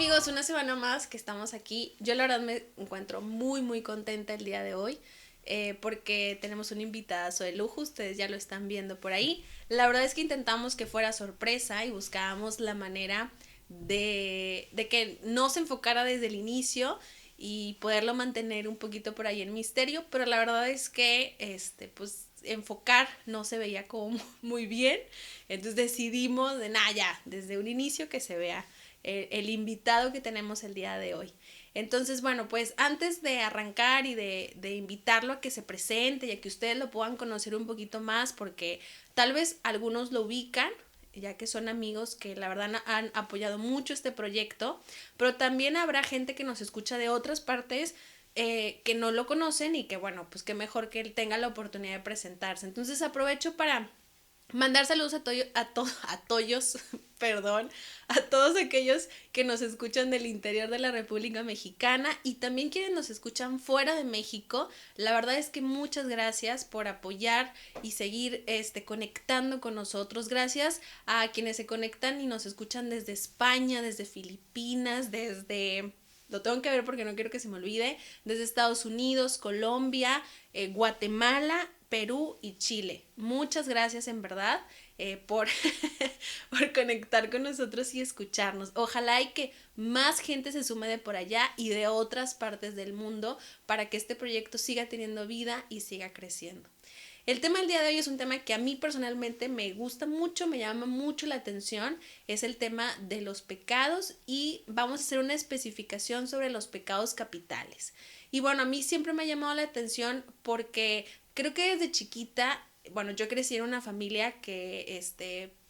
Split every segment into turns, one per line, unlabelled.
amigos, una semana más que estamos aquí. Yo la verdad me encuentro muy contenta el día de hoy porque tenemos un invitadazo de lujo, ustedes ya lo están viendo por ahí. La verdad es que intentamos que fuera sorpresa y buscábamos la manera de que no se enfocara desde el inicio y poderlo mantener un poquito por ahí en misterio, pero la verdad es que pues enfocar no se veía como muy bien, entonces decidimos de nada ya, desde un inicio que se vea el invitado que tenemos el día de hoy. Entonces, bueno, pues antes de arrancar y de invitarlo a que se presente y a que ustedes lo puedan conocer un poquito más, porque tal vez algunos lo ubican, ya que son amigos que la verdad han apoyado mucho este proyecto, pero también habrá gente que nos escucha de otras partes que no lo conocen y que bueno, pues que mejor que él tenga la oportunidad de presentarse. Entonces aprovecho para mandar saludos a todos, perdón, a todos aquellos que nos escuchan del interior de la República Mexicana y también quienes nos escuchan fuera de México. La verdad es que muchas gracias por apoyar y seguir conectando con nosotros. Gracias a quienes se conectan y nos escuchan desde España, desde Filipinas, desde lo tengo que ver porque no quiero que se me olvide, desde Estados Unidos, Colombia, Guatemala, Perú y Chile. Muchas gracias en verdad por, por conectar con nosotros y escucharnos. Ojalá y que más gente se sume de por allá y de otras partes del mundo para que este proyecto siga teniendo vida y siga creciendo. El tema del día de hoy es un tema que a mí personalmente me gusta mucho, me llama mucho la atención, es el tema de los pecados y vamos a hacer una especificación sobre los pecados capitales. Y bueno, a mí siempre me ha llamado la atención porque creo que desde chiquita, bueno, yo crecí en una familia que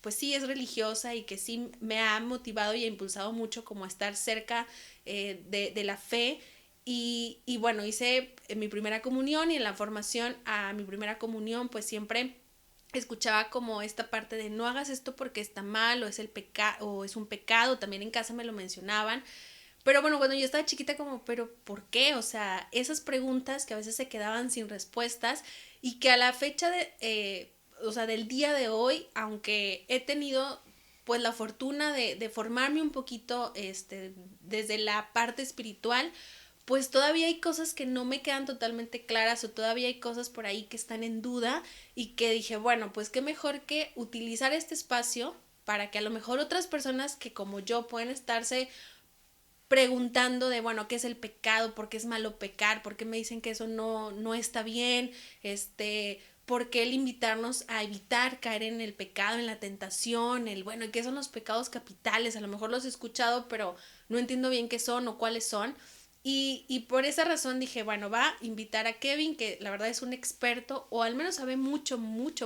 pues sí es religiosa y que sí me ha motivado y ha impulsado mucho como a estar cerca de la fe y bueno, hice mi primera comunión y en la formación a mi primera comunión pues siempre escuchaba como esta parte de no hagas esto porque está mal o es el pecado o es un pecado, también en casa me lo mencionaban, pero bueno, cuando yo estaba chiquita como, pero ¿por qué? O sea, esas preguntas que a veces se quedaban sin respuestas y que a la fecha o sea, del día de hoy, aunque he tenido pues la fortuna de formarme un poquito desde la parte espiritual, pues todavía hay cosas que no me quedan totalmente claras o todavía hay cosas por ahí que están en duda y que dije, bueno, pues qué mejor que utilizar este espacio para que a lo mejor otras personas que como yo pueden estarse preguntando de, bueno, ¿qué es el pecado? ¿Por qué es malo pecar? ¿Por qué me dicen que eso no está bien? ¿Por qué el invitarnos a evitar caer en el pecado, en la tentación? Bueno, ¿qué son los pecados capitales? A lo mejor los he escuchado, pero no entiendo bien qué son o cuáles son. Y por esa razón dije, bueno, va a invitar a Kevin, que la verdad es un experto, o al menos sabe mucho,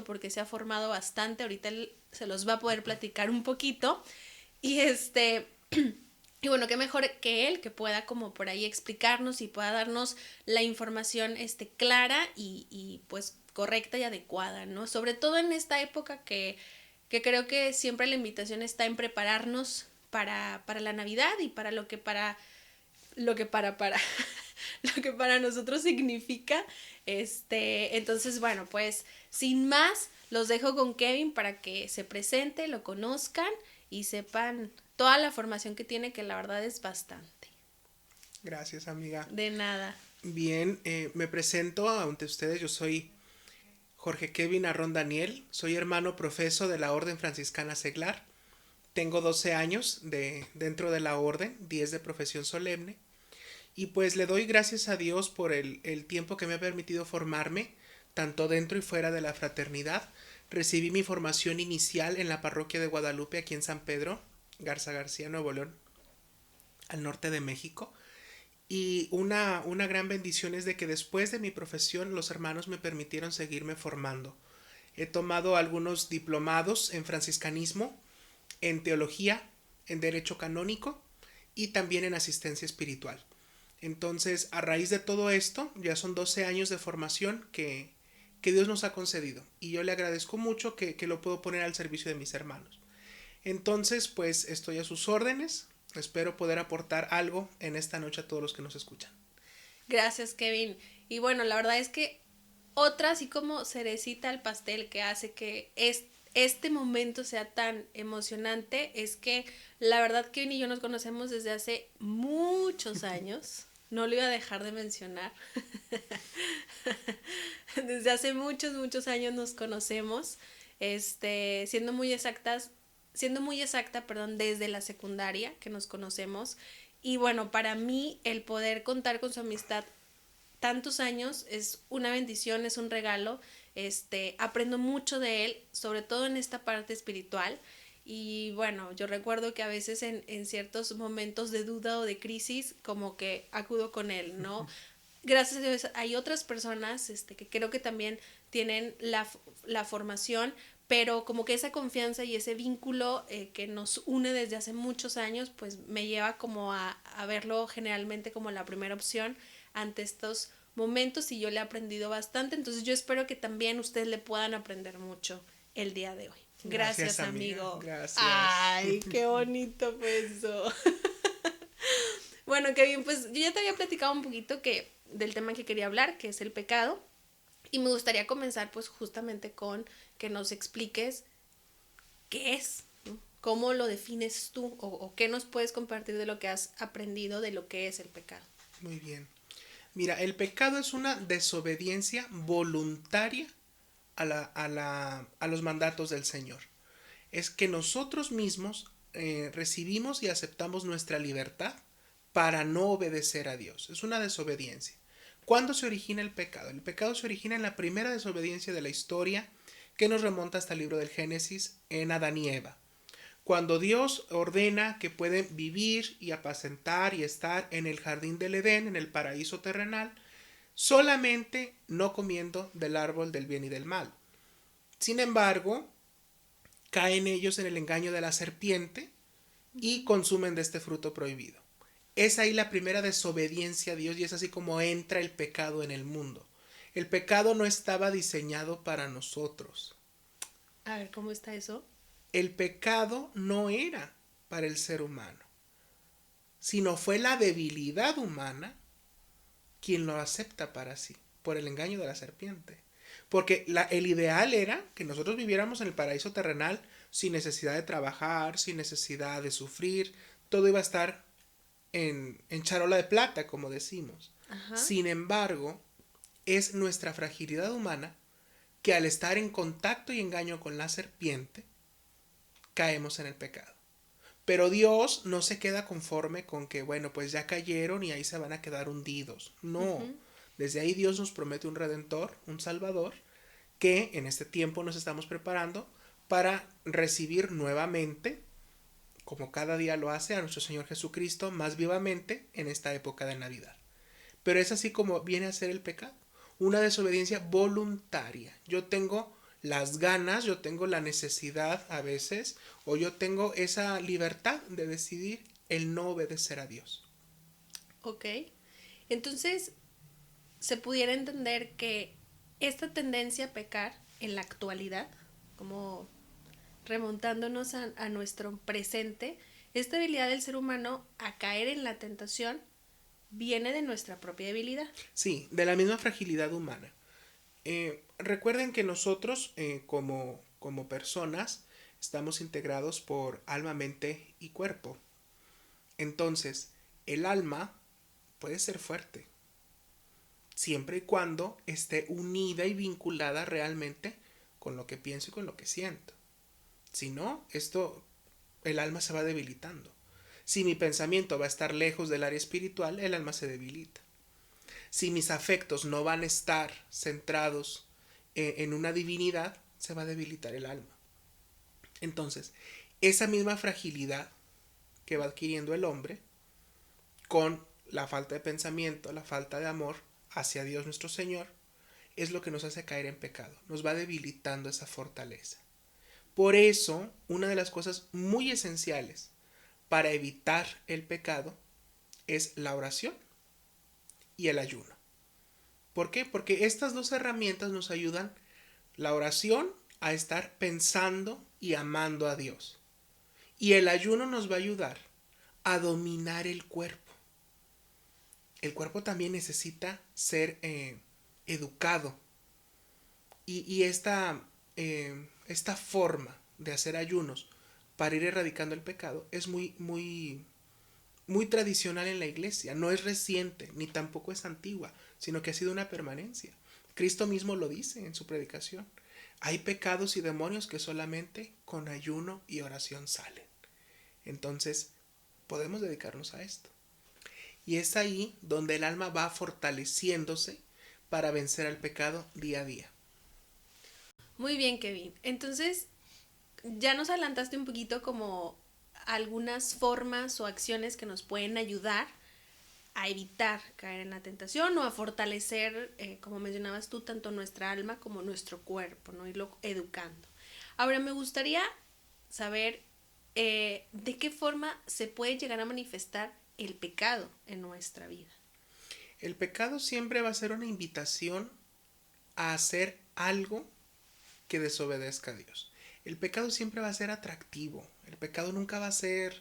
porque se ha formado bastante. Ahorita él se los va a poder platicar un poquito. Y y bueno, qué mejor que él que pueda como por ahí explicarnos y pueda darnos la información clara y pues correcta y adecuada, ¿no? Sobre todo en esta época que creo que siempre la invitación está en prepararnos para la Navidad y para lo que para lo que para nosotros significa. Entonces, bueno, pues sin más, los dejo con Kevin para que se presente, lo conozcan y sepan toda la formación que tiene, que la verdad es bastante.
Gracias, amiga.
De nada.
Bien, me presento ante ustedes. Yo soy Jorge Kevin Arrón Daniel. Soy hermano profeso de la Orden Franciscana Seglar. Tengo 12 años dentro de la orden, 10 de profesión solemne. Y pues le doy gracias a Dios por el tiempo que me ha permitido formarme, tanto dentro y fuera de la fraternidad. Recibí mi formación inicial en la parroquia de Guadalupe, aquí en San Pedro, Garza García, Nuevo León, al norte de México. Y una gran bendición es de que después de mi profesión los hermanos me permitieron seguirme formando. He tomado algunos diplomados en franciscanismo, en teología, en derecho canónico y también en asistencia espiritual. Entonces, a raíz de todo esto, ya son 12 años de formación que Dios nos ha concedido. Y yo le agradezco mucho que lo puedo poner al servicio de mis hermanos. Entonces, pues estoy a sus órdenes. Espero poder aportar algo en esta noche a todos los que nos escuchan.
Gracias, Kevin. Y bueno, la verdad es que otra, así como cerecita al pastel que hace que este momento sea tan emocionante es que la verdad Kevin y yo nos conocemos desde hace muchos años. No lo iba a dejar de mencionar. Desde hace muchos, muchos años nos conocemos. Siendo muy exacta, perdón, desde la secundaria que nos conocemos. Y bueno, para mí el poder contar con su amistad tantos años es una bendición, es un regalo. Aprendo mucho de él, sobre todo en esta parte espiritual. Y bueno, yo recuerdo que a veces en ciertos momentos de duda o de crisis, como que acudo con él, ¿no? Gracias a Dios hay otras personas que creo que también tienen la formación, pero como que esa confianza y ese vínculo que nos une desde hace muchos años, pues me lleva como a verlo generalmente como la primera opción ante estos momentos y yo le he aprendido bastante, entonces yo espero que también ustedes le puedan aprender mucho el día de hoy. Gracias,
amiga.
amigo.
Gracias.
Ay, qué bonito fue eso. Bueno, Kevin, pues yo ya te había platicado un poquito del tema que quería hablar, que es el pecado, y me gustaría comenzar pues justamente con que nos expliques qué es, ¿no? ¿Cómo lo defines tú o qué nos puedes compartir de lo que has aprendido de lo que es el pecado?
Muy bien. Mira, el pecado es una desobediencia voluntaria a los mandatos del Señor. Es que nosotros mismos recibimos y aceptamos nuestra libertad para no obedecer a Dios. Es una desobediencia. ¿Cuándo se origina el pecado? El pecado se origina en la primera desobediencia de la historia que nos remonta hasta el libro del Génesis en Adán y Eva. Cuando Dios ordena que pueden vivir y apacentar y estar en el jardín del Edén, en el paraíso terrenal, solamente no comiendo del árbol del bien y del mal. Sin embargo, caen ellos en el engaño de la serpiente y consumen de este fruto prohibido. Es ahí la primera desobediencia a Dios y es así como entra el pecado en el mundo. El pecado no estaba diseñado para nosotros.
A ver, ¿cómo está eso?
El pecado no era para el ser humano, sino fue la debilidad humana quien lo acepta para sí, por el engaño de la serpiente. Porque el ideal era que nosotros viviéramos en el paraíso terrenal sin necesidad de trabajar, sin necesidad de sufrir, todo iba a estar en charola de plata, como decimos.
Ajá.
Sin embargo, es nuestra fragilidad humana que al estar en contacto y engaño con la serpiente, caemos en el pecado. Pero Dios no se queda conforme con que, bueno, pues ya cayeron y ahí se van a quedar hundidos. No. Desde ahí Dios nos promete un redentor, un salvador, que en este tiempo nos estamos preparando para recibir nuevamente, como cada día lo hace, a nuestro Señor Jesucristo más vivamente en esta época de Navidad. Pero es así como viene a ser el pecado, una desobediencia voluntaria. Yo tengo las ganas, yo tengo la necesidad a veces, o yo tengo esa libertad de decidir el no obedecer a Dios.
Ok. Entonces, se pudiera entender que esta tendencia a pecar en la actualidad, como remontándonos a nuestro presente, esta habilidad del ser humano a caer en la tentación viene de nuestra propia debilidad.
Sí, de la misma fragilidad humana. Recuerden que nosotros como personas estamos integrados por alma, mente y cuerpo. Entonces, el alma puede ser fuerte, siempre y cuando esté unida y vinculada realmente con lo que pienso y con lo que siento. Si no, el alma se va debilitando. Si mi pensamiento va a estar lejos del área espiritual, el alma se debilita. Si mis afectos no van a estar centrados en una divinidad, se va a debilitar el alma. Entonces, esa misma fragilidad que va adquiriendo el hombre con la falta de pensamiento, la falta de amor hacia Dios nuestro Señor, es lo que nos hace caer en pecado, nos va debilitando esa fortaleza. Por eso, una de las cosas muy esenciales para evitar el pecado es la oración y el ayuno. ¿Por qué? Porque estas dos herramientas nos ayudan, la oración, a estar pensando y amando a Dios. Y el ayuno nos va a ayudar a dominar el cuerpo. El cuerpo también necesita ser educado. Y esta forma de hacer ayunos para ir erradicando el pecado es muy tradicional en la iglesia. No es reciente, ni tampoco es antigua, sino que ha sido una permanencia. Cristo mismo lo dice en su predicación. Hay pecados y demonios que solamente con ayuno y oración salen. Entonces, podemos dedicarnos a esto. Y es ahí donde el alma va fortaleciéndose para vencer al pecado día a día.
Muy bien, Kevin. Entonces, ya nos adelantaste un poquito como algunas formas o acciones que nos pueden ayudar a evitar caer en la tentación o a fortalecer, como mencionabas tú, tanto nuestra alma como nuestro cuerpo, ¿no? Irlo educando. Ahora, me gustaría saber de qué forma se puede llegar a manifestar el pecado en nuestra vida.
El pecado siempre va a ser una invitación a hacer algo que desobedezca a Dios. El pecado siempre va a ser atractivo. El pecado nunca va a ser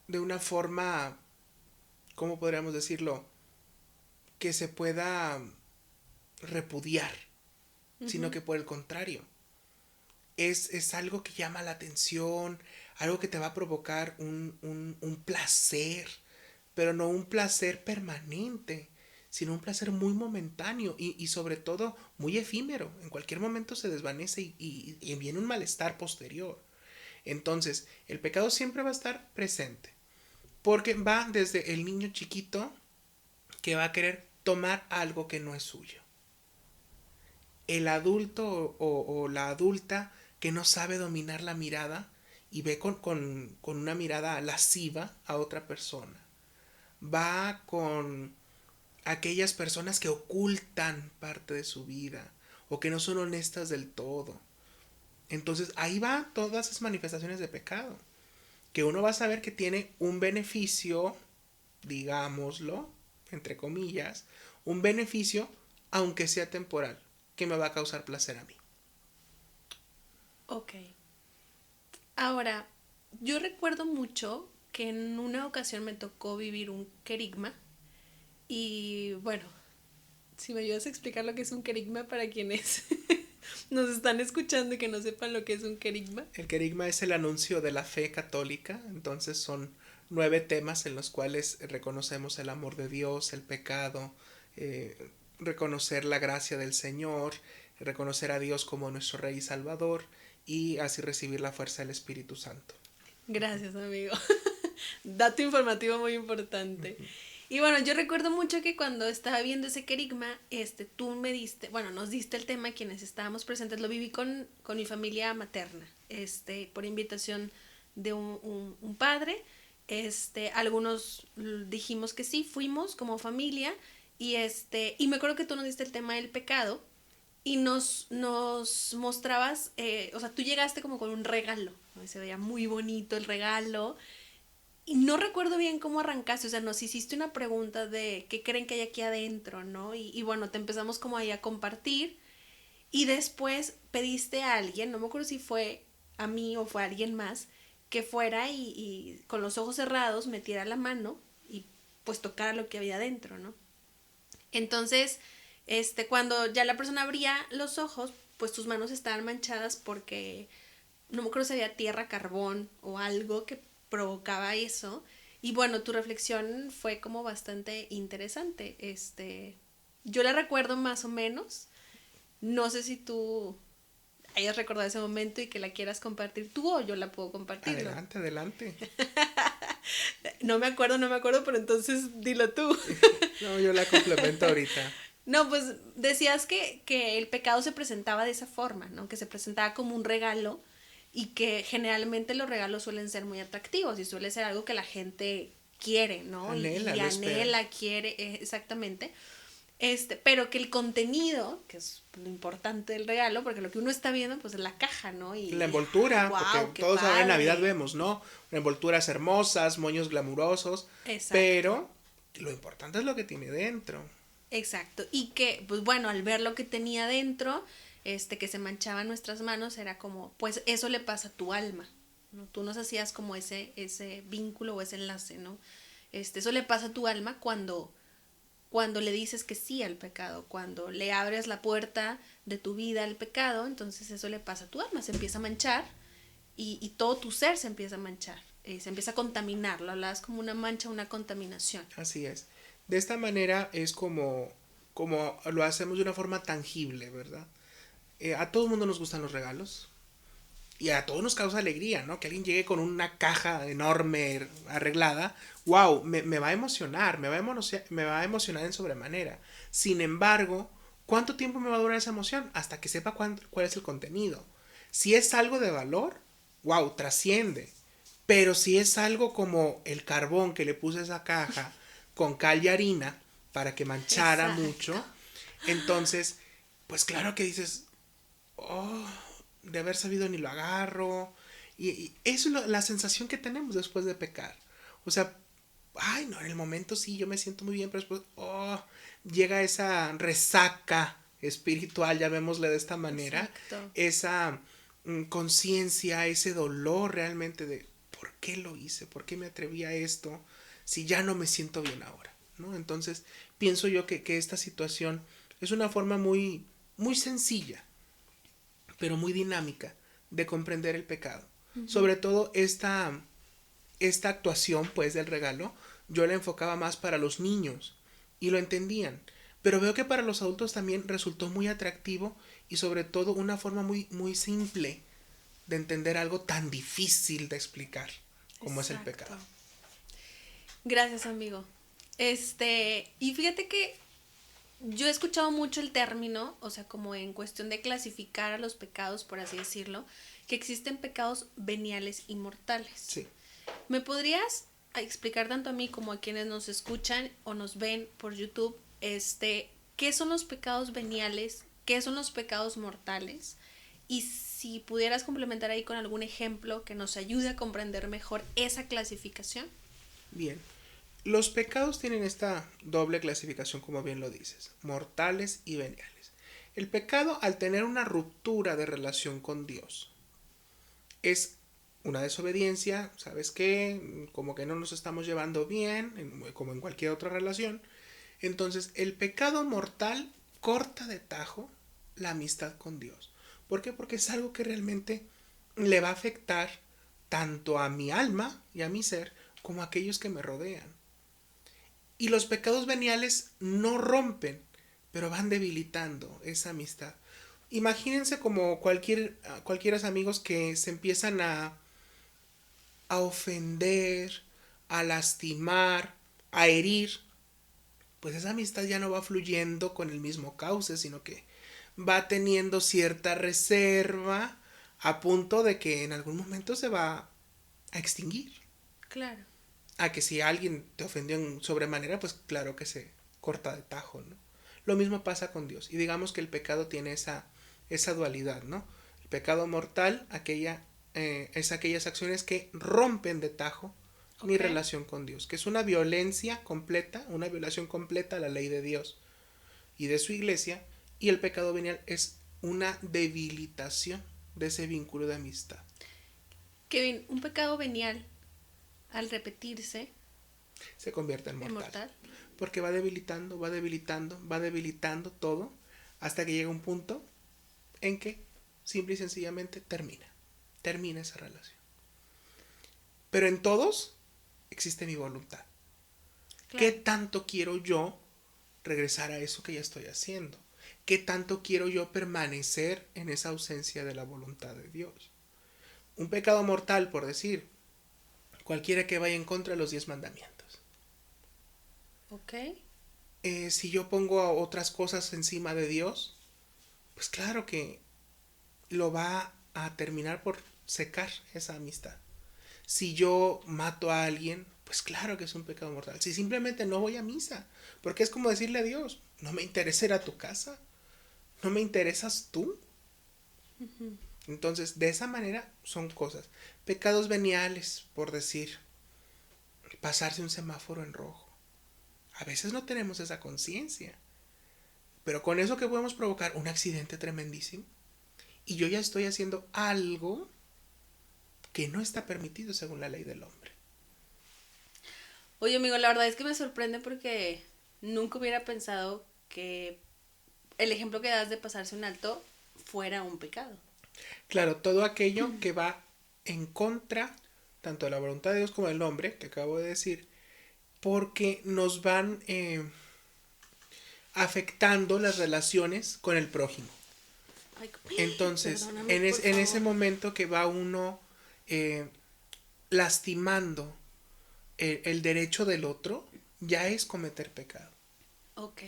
de una forma, ¿cómo podríamos decirlo? Que se pueda repudiar, sino que por el contrario, es algo que llama la atención, algo que te va a provocar un placer, pero no un placer permanente, sino un placer muy momentáneo y sobre todo muy efímero. En cualquier momento se desvanece y viene un malestar posterior. Entonces, el pecado siempre va a estar presente, porque va desde el niño chiquito que va a querer tomar algo que no es suyo. El adulto o la adulta que no sabe dominar la mirada y ve con una mirada lasciva a otra persona. Va con aquellas personas que ocultan parte de su vida o que no son honestas del todo. Entonces ahí va todas esas manifestaciones de pecado. Que uno va a saber que tiene un beneficio, digámoslo, entre comillas, un beneficio, aunque sea temporal, que me va a causar placer a mí.
Ok. Ahora, yo recuerdo mucho que en una ocasión me tocó vivir un querigma y bueno, si me ayudas a explicar lo que es un querigma para quienes nos están escuchando y que no sepan lo que es un querigma.
El querigma es el anuncio de la fe católica, entonces son 9 temas en los cuales reconocemos el amor de Dios, el pecado, reconocer la gracia del Señor, reconocer a Dios como nuestro Rey y Salvador y así recibir la fuerza del Espíritu Santo.
Gracias, amigo. Dato informativo muy importante. Y bueno, yo recuerdo mucho que cuando estaba viendo ese querigma, tú me diste, bueno, nos diste el tema quienes estábamos presentes, lo viví con mi familia materna, por invitación de un padre, algunos dijimos que sí, fuimos como familia, y me acuerdo que tú nos diste el tema del pecado, y nos mostrabas, o sea, tú llegaste como con un regalo, ¿no? Se veía muy bonito el regalo, y no recuerdo bien cómo arrancaste, o sea, nos hiciste una pregunta de qué creen que hay aquí adentro, ¿no? Y bueno, te empezamos como ahí a compartir y después pediste a alguien, no me acuerdo si fue a mí o fue a alguien más, que fuera y con los ojos cerrados metiera la mano y pues tocara lo que había adentro, ¿no? Entonces, cuando ya la persona abría los ojos, pues tus manos estaban manchadas porque no me acuerdo si había tierra, carbón o algo que provocaba eso. Y bueno, tu reflexión fue como bastante interesante. Yo la recuerdo más o menos. No sé si tú hayas recordado ese momento y que la quieras compartir tú o yo la puedo compartir.
Adelante, adelante.
No me acuerdo, pero entonces dilo tú.
No, yo la complemento ahorita.
No, pues decías que el pecado se presentaba de esa forma, ¿no? Que se presentaba como un regalo y que generalmente los regalos suelen ser muy atractivos y suele ser algo que la gente quiere, ¿no?
Anhela,
y
lo espera.
anhela, quiere, exactamente. Pero que el contenido, que es lo importante del regalo, porque lo que uno está viendo, pues es la caja, ¿no? Y
La envoltura,
wow,
porque
qué
todos ahora en Navidad
padre.
vemos, ¿no? Envolturas hermosas, moños glamurosos,
Exacto.
pero lo importante es lo que tiene dentro.
Exacto, y que, pues bueno, al ver lo que tenía dentro, que se manchaban nuestras manos, era como, pues eso le pasa a tu alma, ¿no? Tú nos hacías como ese vínculo o ese enlace, ¿no? Eso le pasa a tu alma cuando cuando le dices que sí al pecado, cuando le abres la puerta de tu vida al pecado, entonces eso le pasa a tu alma, se empieza a manchar y todo tu ser se empieza a manchar, se empieza a contaminar, lo hablas como una mancha, una contaminación.
Así es. De esta manera es como lo hacemos de una forma tangible, ¿verdad? A todo el mundo nos gustan los regalos y a todos nos causa alegría, ¿no? Que alguien llegue con una caja enorme arreglada, wow, me va a emocionar, me va a emocionar en sobremanera. Sin embargo, ¿cuánto tiempo me va a durar esa emoción? Hasta que sepa cuál es el contenido. Si es algo de valor, wow, trasciende. Pero si es algo como el carbón que le puse a esa caja con cal y harina para que manchara
Exacto.
mucho, entonces, pues claro que dices, oh, de haber sabido ni lo agarro. Y eso es la sensación que tenemos después de pecar. O sea, ay, no, en el momento sí, yo me siento muy bien, pero después, oh, llega esa resaca espiritual, llamémosle de esta manera,
Exacto.
esa conciencia, ese dolor realmente de por qué lo hice, por qué me atreví a esto, si ya no me siento bien ahora, ¿no? Entonces, pienso yo que esta situación es una forma muy sencilla, pero muy dinámica de comprender el pecado.
Ujú.
Sobre todo esta actuación, pues, del regalo, yo la enfocaba más para los niños y lo entendían. Pero veo que para los adultos también resultó muy atractivo y sobre todo una forma muy simple de entender algo tan difícil de explicar como es el
Exacto.
pecado.
Gracias, amigo. Y fíjate que yo he escuchado mucho el término, o sea, como en cuestión de clasificar a los pecados, por así decirlo, que existen pecados veniales y mortales.
Sí,
¿Me podrías explicar tanto a mí como a quienes nos escuchan o nos ven por YouTube, qué son los pecados veniales, qué son los pecados mortales? Y si pudieras complementar ahí con algún ejemplo que nos ayude a comprender mejor esa clasificación.
bien. Los pecados tienen esta doble clasificación, como bien lo dices, mortales y veniales. El pecado, al tener una ruptura de relación con Dios, es una desobediencia, ¿sabes qué? Como que no nos estamos llevando bien, como en cualquier otra relación. Entonces, el pecado mortal corta de tajo la amistad con Dios. ¿Por qué? Porque es algo que realmente le va a afectar tanto a mi alma y a mi ser como a aquellos que me rodean. Y los pecados veniales no rompen, pero van debilitando esa amistad. Imagínense como cualquiera amigos que se empiezan a ofender, a lastimar, a herir, pues esa amistad ya no va fluyendo con el mismo cauce, sino que va teniendo cierta reserva a punto de que en algún momento se va a extinguir.
Claro.
A que si alguien te ofendió en sobremanera, pues claro que se corta de tajo, ¿no? Lo mismo pasa con Dios. Y digamos que el pecado tiene esa dualidad, ¿no? El pecado mortal, es aquellas acciones que rompen de tajo mi
Ok.
relación con Dios, que es una violencia completa, una violación completa a la ley de Dios y de su iglesia, y el pecado venial es una debilitación de ese vínculo de amistad.
Kevin, un pecado venial al repetirse
Se convierte en
es
mortal.
mortal.
Porque va debilitando, va debilitando, va debilitando todo hasta que llega un punto en que simple y sencillamente termina esa relación. Pero en todos existe mi voluntad. ¿Qué
Claro.
tanto quiero yo regresar a eso que ya estoy haciendo? ¿Qué tanto quiero yo permanecer en esa ausencia de la voluntad de Dios? Un pecado mortal, por decir, cualquiera que vaya en contra de los 10 mandamientos.
Ok.
Si yo pongo otras cosas encima de Dios, pues claro que lo va a terminar por secar esa amistad. Si yo mato a alguien, pues claro que es un pecado mortal. Si simplemente no voy a misa, porque es como decirle a Dios, no me interesa ir a tu casa, no me interesas tú.
Ujú.
Entonces, de esa manera son cosas. Pecados veniales, por decir, pasarse un semáforo en rojo. A veces no tenemos esa conciencia, pero con eso que podemos provocar un accidente tremendísimo. Y yo ya estoy haciendo algo que no está permitido según la ley del hombre.
Oye, amigo, la verdad es que me sorprende porque nunca hubiera pensado que el ejemplo que das de pasarse un alto fuera un pecado.
Claro, todo aquello que va en contra tanto de la voluntad de Dios como del hombre, que acabo de decir, porque nos van afectando las relaciones con el prójimo.
Ay,
Entonces,
perdóname, por
en ese
favor.
momento que va uno eh, lastimando el derecho del otro, ya es cometer pecado.
Ok.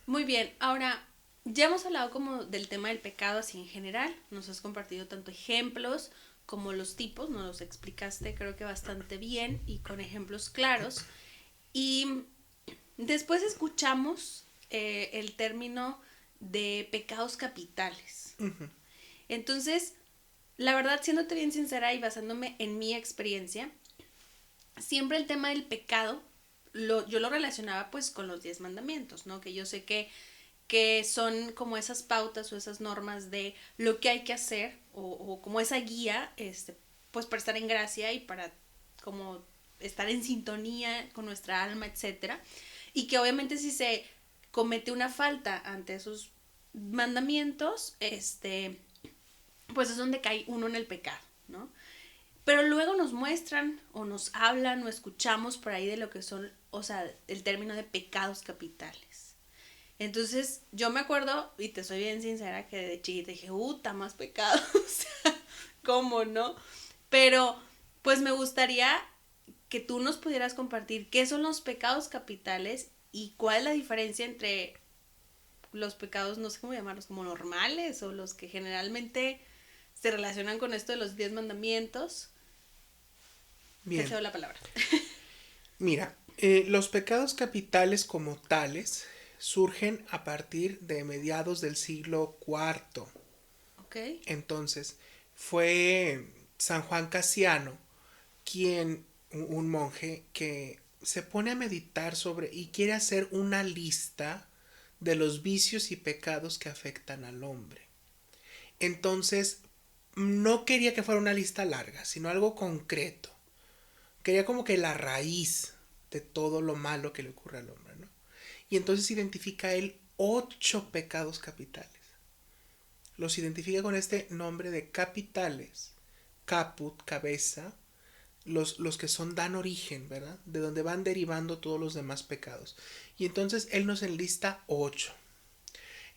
Muy bien. Ahora, ya hemos hablado como del tema del pecado así en general. Nos has compartido tanto ejemplos como los tipos. Nos los explicaste creo que bastante bien y con ejemplos claros. Y después escuchamos el término de pecados capitales.
Ujú.
Entonces, la verdad, siéndote bien sincera y basándome en mi experiencia, siempre el tema del pecado yo lo relacionaba pues con los 10 mandamientos, ¿no? Que yo sé que son como esas pautas o esas normas de lo que hay que hacer o como esa guía, pues para estar en gracia y para como estar en sintonía con nuestra alma, etcétera. Y que obviamente si se comete una falta ante esos mandamientos, pues es donde cae uno en el pecado, ¿no? Pero luego nos muestran o nos hablan o escuchamos por ahí de lo que son, o sea, el término de pecados capitales. Entonces, yo me acuerdo, y te soy bien sincera, que de chiquita dije, más pecados, o sea, ¿cómo no? Pero, pues me gustaría que tú nos pudieras compartir qué son los pecados capitales y cuál es la diferencia entre los pecados, no sé cómo llamarlos, como normales o los que generalmente se relacionan con esto de los 10 mandamientos. Te
Bien,
cedo la palabra.
mira, los pecados capitales como tales surgen a partir de mediados del siglo IV.
Ok.
Entonces, fue San Juan Casiano quien, un monje, que se pone a meditar sobre y quiere hacer una lista de los vicios y pecados que afectan al hombre. Entonces, no quería que fuera una lista larga, sino algo concreto. Quería como que la raíz de todo lo malo que le ocurre al hombre, ¿no? Y entonces identifica él 8 pecados capitales. Los identifica con este nombre de capitales. Caput, cabeza, los que son dan origen, ¿verdad? De donde van derivando todos los demás pecados. Y entonces él nos enlista 8.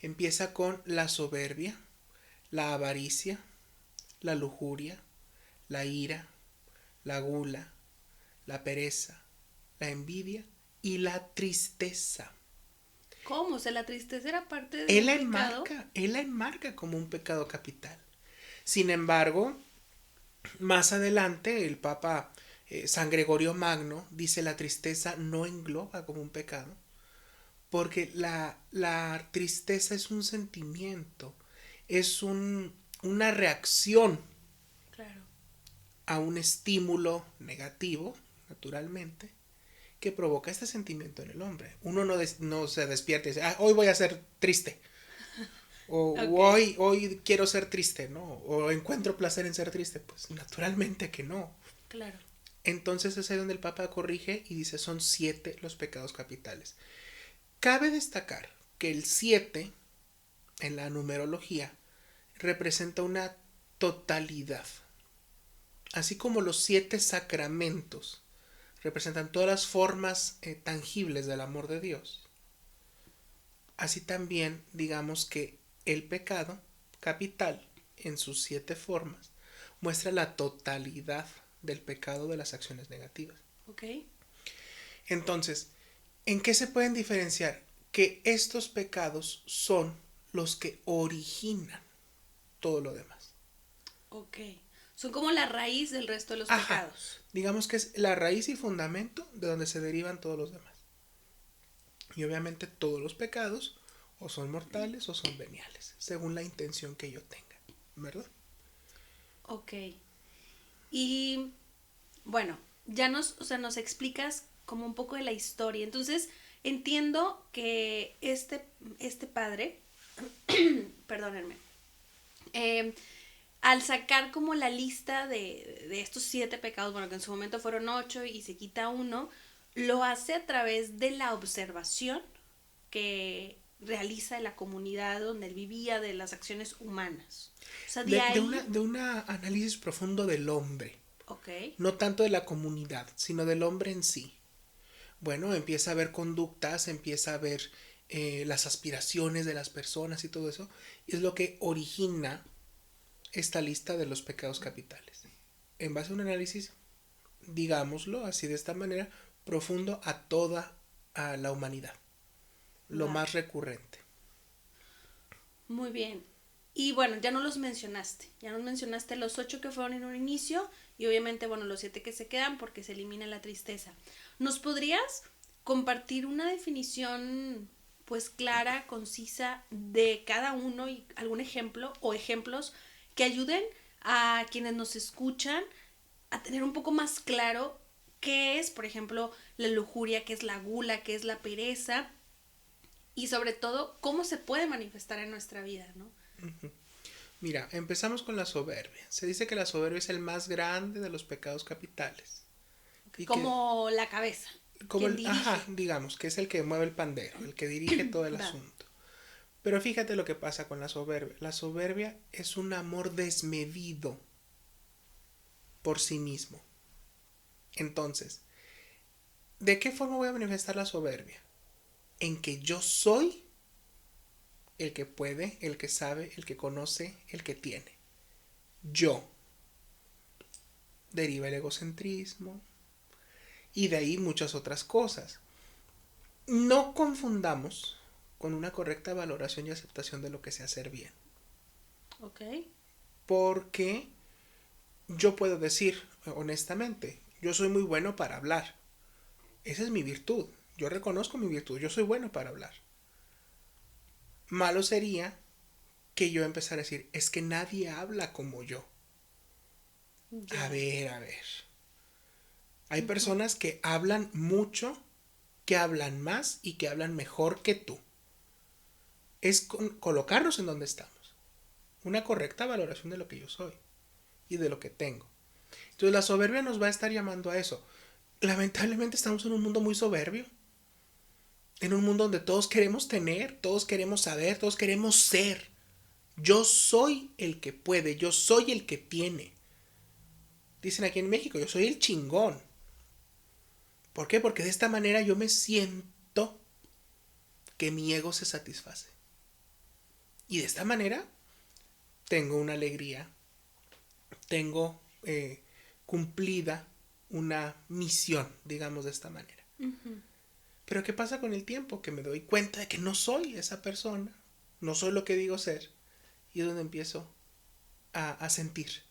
Empieza con la soberbia, la avaricia, la lujuria, la ira, la gula, la pereza, la envidia y la tristeza.
¿Cómo? O sea, la tristeza era parte de un pecado.
Él la enmarca como un pecado capital. Sin embargo, más adelante el Papa San Gregorio Magno dice la tristeza no engloba como un pecado, porque la tristeza es un sentimiento, es una reacción
Claro.
a un estímulo negativo, naturalmente, que provoca este sentimiento en el hombre. Uno no se despierta y dice, hoy voy a ser triste. O
Ok.
hoy quiero ser triste, ¿no? O encuentro placer en ser triste. Pues naturalmente que no.
Claro.
Entonces es ahí donde el Papa corrige y dice son 7 los pecados capitales. Cabe destacar que el 7 en la numerología representa una totalidad. Así como los 7 sacramentos representan todas las formas tangibles del amor de Dios, así también digamos que el pecado capital en sus 7 formas muestra la totalidad del pecado de las acciones negativas.
Ok.
Entonces, ¿en qué se pueden diferenciar? Que estos pecados son los que originan todo lo demás.
Ok. Son como la raíz del resto de los
Ajá,
pecados.
digamos que es la raíz y fundamento de donde se derivan todos los demás. Y obviamente todos los pecados o son mortales o son veniales, según la intención que yo tenga, ¿verdad?
Ok. Y bueno, ya o sea, nos explicas como un poco de la historia. Entonces, entiendo que este padre, perdónenme, eh, al sacar como la lista de estos 7 pecados, bueno, que en su momento fueron 8 y se quita uno, lo hace a través de la observación que realiza de la comunidad donde él vivía, de las acciones humanas. O sea, de ahí...
De un análisis profundo del hombre.
Ok.
No tanto de la comunidad, sino del hombre en sí. Bueno, empieza a ver conductas, empieza a ver las aspiraciones de las personas y todo eso. Y es lo que origina esta lista de los pecados capitales. En base a un análisis, digámoslo así de esta manera, profundo a la humanidad. Lo
Vale.
más recurrente.
Muy bien. Y bueno, ya no los mencionaste. Ya nos mencionaste los 8 que fueron en un inicio y obviamente, bueno, los 7 que se quedan porque se elimina la tristeza. ¿Nos podrías compartir una definición pues clara, concisa de cada uno y algún ejemplo o ejemplos que ayuden a quienes nos escuchan a tener un poco más claro qué es, por ejemplo, la lujuria, qué es la gula, qué es la pereza y sobre todo cómo se puede manifestar en nuestra vida, ¿no?
Mira, empezamos con la soberbia. Se dice que la soberbia es el más grande de los pecados capitales. Y
Como la cabeza,
como
quien dirige.
ajá, digamos, que es el que mueve el pandero, el que dirige todo el
Va.
asunto. Pero fíjate lo que pasa con la soberbia. La soberbia es un amor desmedido por sí mismo. Entonces, ¿de qué forma voy a manifestar la soberbia? En que yo soy el que puede, el que sabe, el que conoce, el que tiene. Yo. Deriva el egocentrismo y de ahí muchas otras cosas. No confundamos con una correcta valoración y aceptación de lo que sea hacer bien.
Ok.
Porque yo puedo decir, honestamente, yo soy muy bueno para hablar. Esa es mi virtud. Yo reconozco mi virtud. Yo soy bueno para hablar. Malo sería que yo empezara a decir, es que nadie habla como yo.
Ya.
A ver, a ver. Hay personas que hablan mucho, que hablan más y que hablan mejor que tú. Es colocarnos en donde estamos. Una correcta valoración de lo que yo soy y de lo que tengo. Entonces la soberbia nos va a estar llamando a eso. Lamentablemente estamos en un mundo muy soberbio. En un mundo donde todos queremos tener, todos queremos saber, todos queremos ser. Yo soy el que puede, yo soy el que tiene. Dicen aquí en México, yo soy el chingón. ¿Por qué? Porque de esta manera yo me siento que mi ego se satisface. Y de esta manera tengo una alegría, tengo cumplida una misión, digamos de esta manera.
Uh-huh.
Pero ¿qué pasa con el tiempo? Que me doy cuenta de que no soy esa persona, no soy lo que digo ser, y es donde empiezo a sentir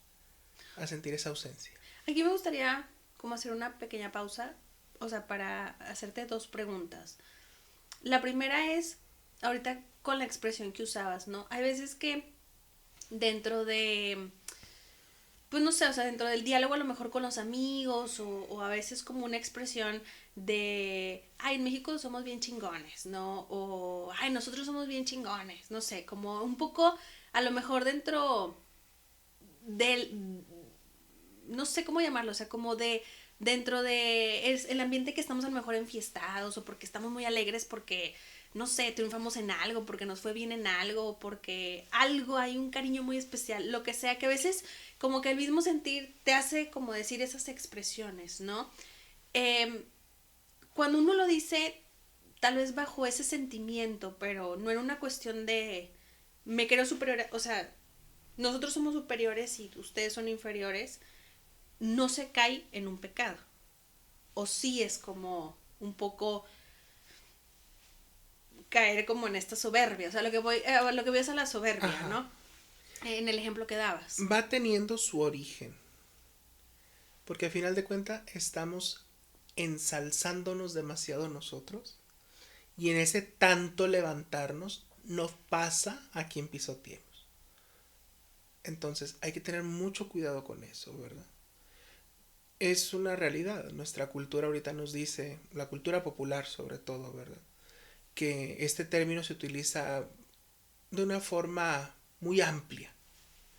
esa ausencia.
Aquí me gustaría como hacer una pequeña pausa, o sea, para hacerte 2 preguntas. La primera es, ahorita con la expresión que usabas, ¿no? Hay veces que dentro de, pues no sé, o sea, dentro del diálogo a lo mejor con los amigos o a veces como una expresión de, ay, en México somos bien chingones, ¿no? O, ay, nosotros somos bien chingones, no sé, como un poco a lo mejor dentro del, no sé cómo llamarlo, o sea, como de dentro de el ambiente que estamos a lo mejor enfiestados o porque estamos muy alegres porque, no sé, triunfamos en algo, porque nos fue bien en algo, porque algo, hay un cariño muy especial, lo que sea, que a veces como que el mismo sentir te hace como decir esas expresiones, ¿no? Cuando uno lo dice, tal vez bajo ese sentimiento, pero no en una cuestión de me creo superior, o sea, nosotros somos superiores y ustedes son inferiores, no se cae en un pecado. O sí es como un poco caer como en esta soberbia. O sea, lo que voy es a la soberbia,
Ajá.
¿no? En el ejemplo que dabas.
Va teniendo su origen. Porque al final de cuentas estamos ensalzándonos demasiado nosotros. Y en ese tanto levantarnos nos pasa a quien pisoteemos. Entonces hay que tener mucho cuidado con eso, ¿verdad? Es una realidad. Nuestra cultura ahorita nos dice, la cultura popular sobre todo, ¿verdad? Que este término se utiliza de una forma muy amplia.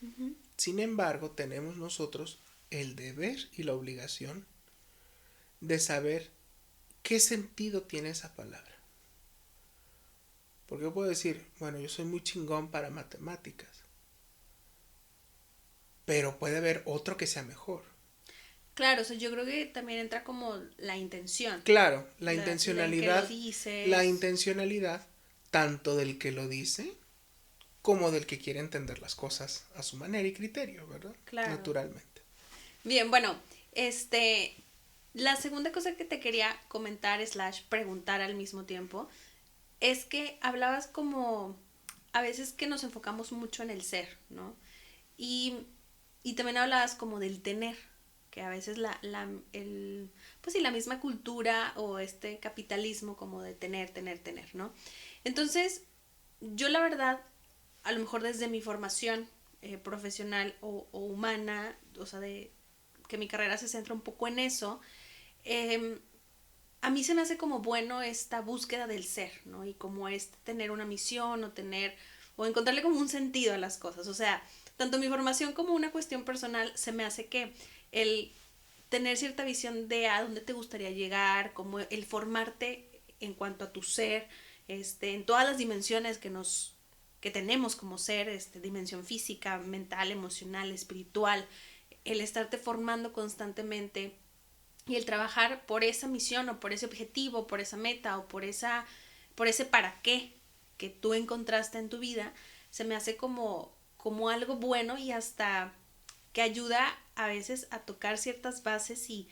Uh-huh.
Sin embargo, tenemos nosotros el deber y la obligación de saber ¿qué sentido tiene esa palabra? Porque yo puedo decir, bueno, yo soy muy chingón para matemáticas, pero puede haber otro que sea mejor.
Claro, o sea, yo creo que también entra como la intención,
Claro,
en que lo
la
dices.
intencionalidad tanto del que lo dice como del que quiere entender las cosas a su manera y criterio, ¿verdad?
Claro.
Naturalmente.
Bien, bueno, la segunda cosa que te quería comentar slash preguntar al mismo tiempo es que hablabas como a veces que nos enfocamos mucho en el ser, ¿no? Y, y también hablabas como del tener, que a veces pues sí, la misma cultura o este capitalismo como de tener, ¿no? Entonces, yo la verdad, a lo mejor desde mi formación profesional o humana, o sea, de que mi carrera se centra un poco en eso, eh, a mí se me hace como bueno esta búsqueda del ser, ¿no? Y como tener una misión o encontrarle como un sentido a las cosas. O sea, tanto mi formación como una cuestión personal se me hace que el tener cierta visión de a dónde te gustaría llegar, como el formarte en cuanto a tu ser, en todas las dimensiones que tenemos como ser, dimensión física, mental, emocional, espiritual, el estarte formando constantemente y el trabajar por esa misión o por ese objetivo, por esa meta o por ese para qué que tú encontraste en tu vida, se me hace como algo bueno y hasta que ayuda a veces a tocar ciertas bases y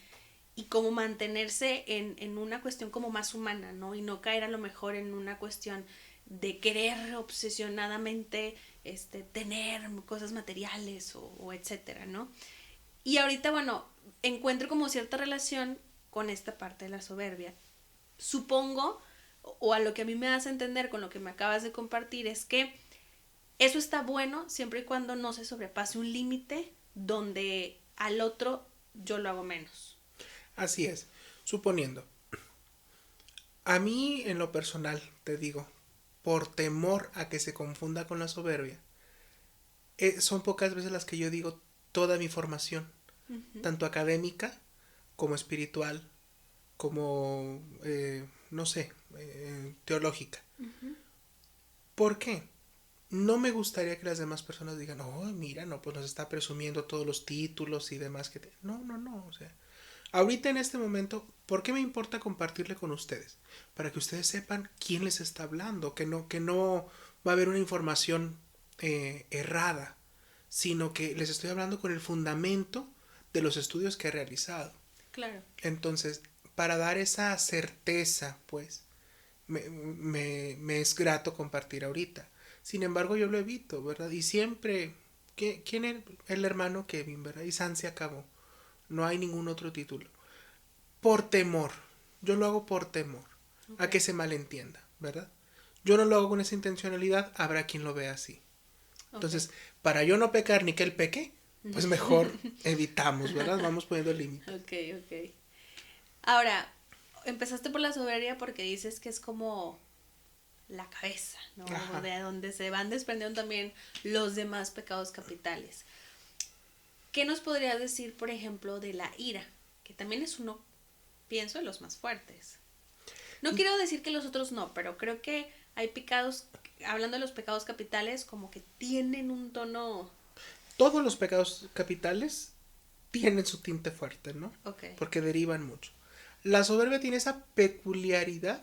como mantenerse en una cuestión como más humana, ¿no? Y no caer a lo mejor en una cuestión de querer obsesionadamente tener cosas materiales o etcétera, ¿no? Y ahorita, bueno, encuentro como cierta relación con esta parte de la soberbia. Supongo, o a lo que a mí me hace entender con lo que me acabas de compartir, es que eso está bueno siempre y cuando no se sobrepase un límite donde al otro yo lo hago menos.
Así es. Suponiendo, a mí en lo personal, te digo, por temor a que se confunda con la soberbia, son pocas veces las que yo digo toda mi formación,
Ujú.
tanto académica como espiritual, como, no sé, teológica.
Ujú.
¿Por qué? No me gustaría que las demás personas digan, oh, mira, no, pues nos está presumiendo todos los títulos y demás que... No, no, no, o sea, ahorita en este momento, ¿por qué me importa compartirle con ustedes? Para que ustedes sepan quién les está hablando, que no va a haber una información errada, sino que les estoy hablando con el fundamento de los estudios que he realizado.
Claro.
Entonces, para dar esa certeza, pues, me es grato compartir ahorita. Sin embargo, yo lo evito, ¿verdad? Y siempre, ¿quién es el hermano Kevin, verdad? Y San se acabó. No hay ningún otro título. Por temor. Yo lo hago por temor. A que
Okay.
se malentienda, ¿verdad? Yo no lo hago con esa intencionalidad, habrá quien lo vea así.
Okay.
Entonces, para yo no pecar ni que él peque, pues mejor evitamos, ¿verdad? Vamos poniendo límites.
Okay, okay. Ahora, empezaste por la soberbia porque dices que es como la cabeza, ¿no?
Ajá.
De donde se van desprendiendo también los demás pecados capitales. ¿Qué nos podrías decir, por ejemplo, de la ira? Que también es uno, pienso, de los más fuertes. No quiero decir que los otros no, pero creo que hay pecados, hablando de los pecados capitales, como que tienen un tono...
Todos los pecados capitales tienen su tinte fuerte, ¿no?
Ok,
Porque derivan mucho. La soberbia tiene esa peculiaridad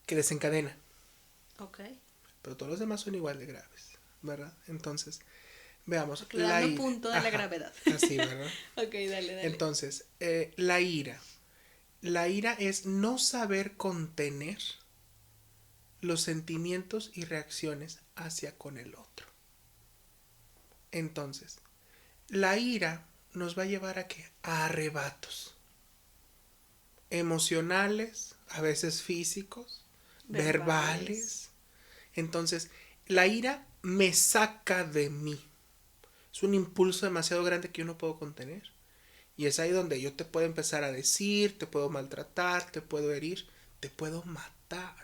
que desencadena,
ok.
pero todos los demás son igual de graves, ¿verdad? Entonces, veamos,
Ok,
la
dando
ira.
punto de la
Ajá,
gravedad.
así, ¿verdad?
Ok, dale, dale.
Entonces, la ira. La ira es no saber contener los sentimientos y reacciones hacia con el otro. Entonces, la ira nos va a llevar a qué? A arrebatos emocionales, a veces físicos,
Verbales.
verbales. Entonces, la ira me saca de mí. Es un impulso demasiado grande que yo no puedo contener. Y es ahí donde yo te puedo empezar a decir, te puedo maltratar, te puedo herir, te puedo matar.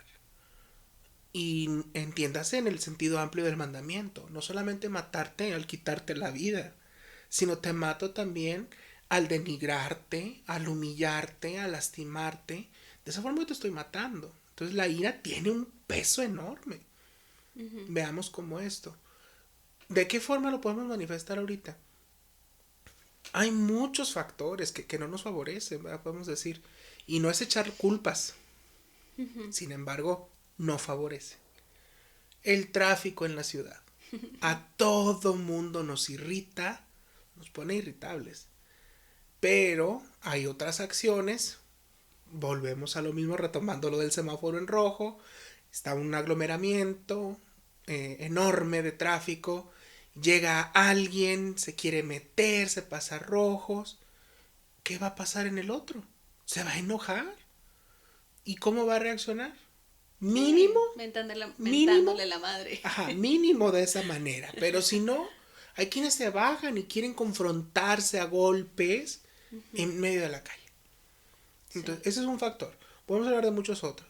Y entiéndase en el sentido amplio del mandamiento. No solamente matarte al quitarte la vida, sino te mato también al denigrarte, al humillarte, al lastimarte, De esa forma yo te estoy matando. Entonces la ira tiene un peso enorme. Veamos cómo esto. ¿De qué forma lo podemos manifestar ahorita? Hay muchos factores que no nos favorecen, ¿verdad? Podemos decir. Y no es echar culpas. Sin embargo, no favorece. El tráfico en la ciudad. A todo mundo nos irrita, nos pone irritables. Pero hay otras acciones. Volvemos a lo mismo, retomando lo del semáforo en rojo. Está un aglomeramiento enorme de tráfico. Llega alguien, se quiere meter, se pasa rojos. ¿Qué va a pasar en el otro? Se va a enojar. ¿Y cómo va a reaccionar? Mínimo.
Mentándole la madre.
Ajá, mínimo de esa manera. Pero si no, hay quienes se bajan y quieren confrontarse a golpes en medio de la calle. Entonces, ese es un factor. Podemos hablar de muchos otros.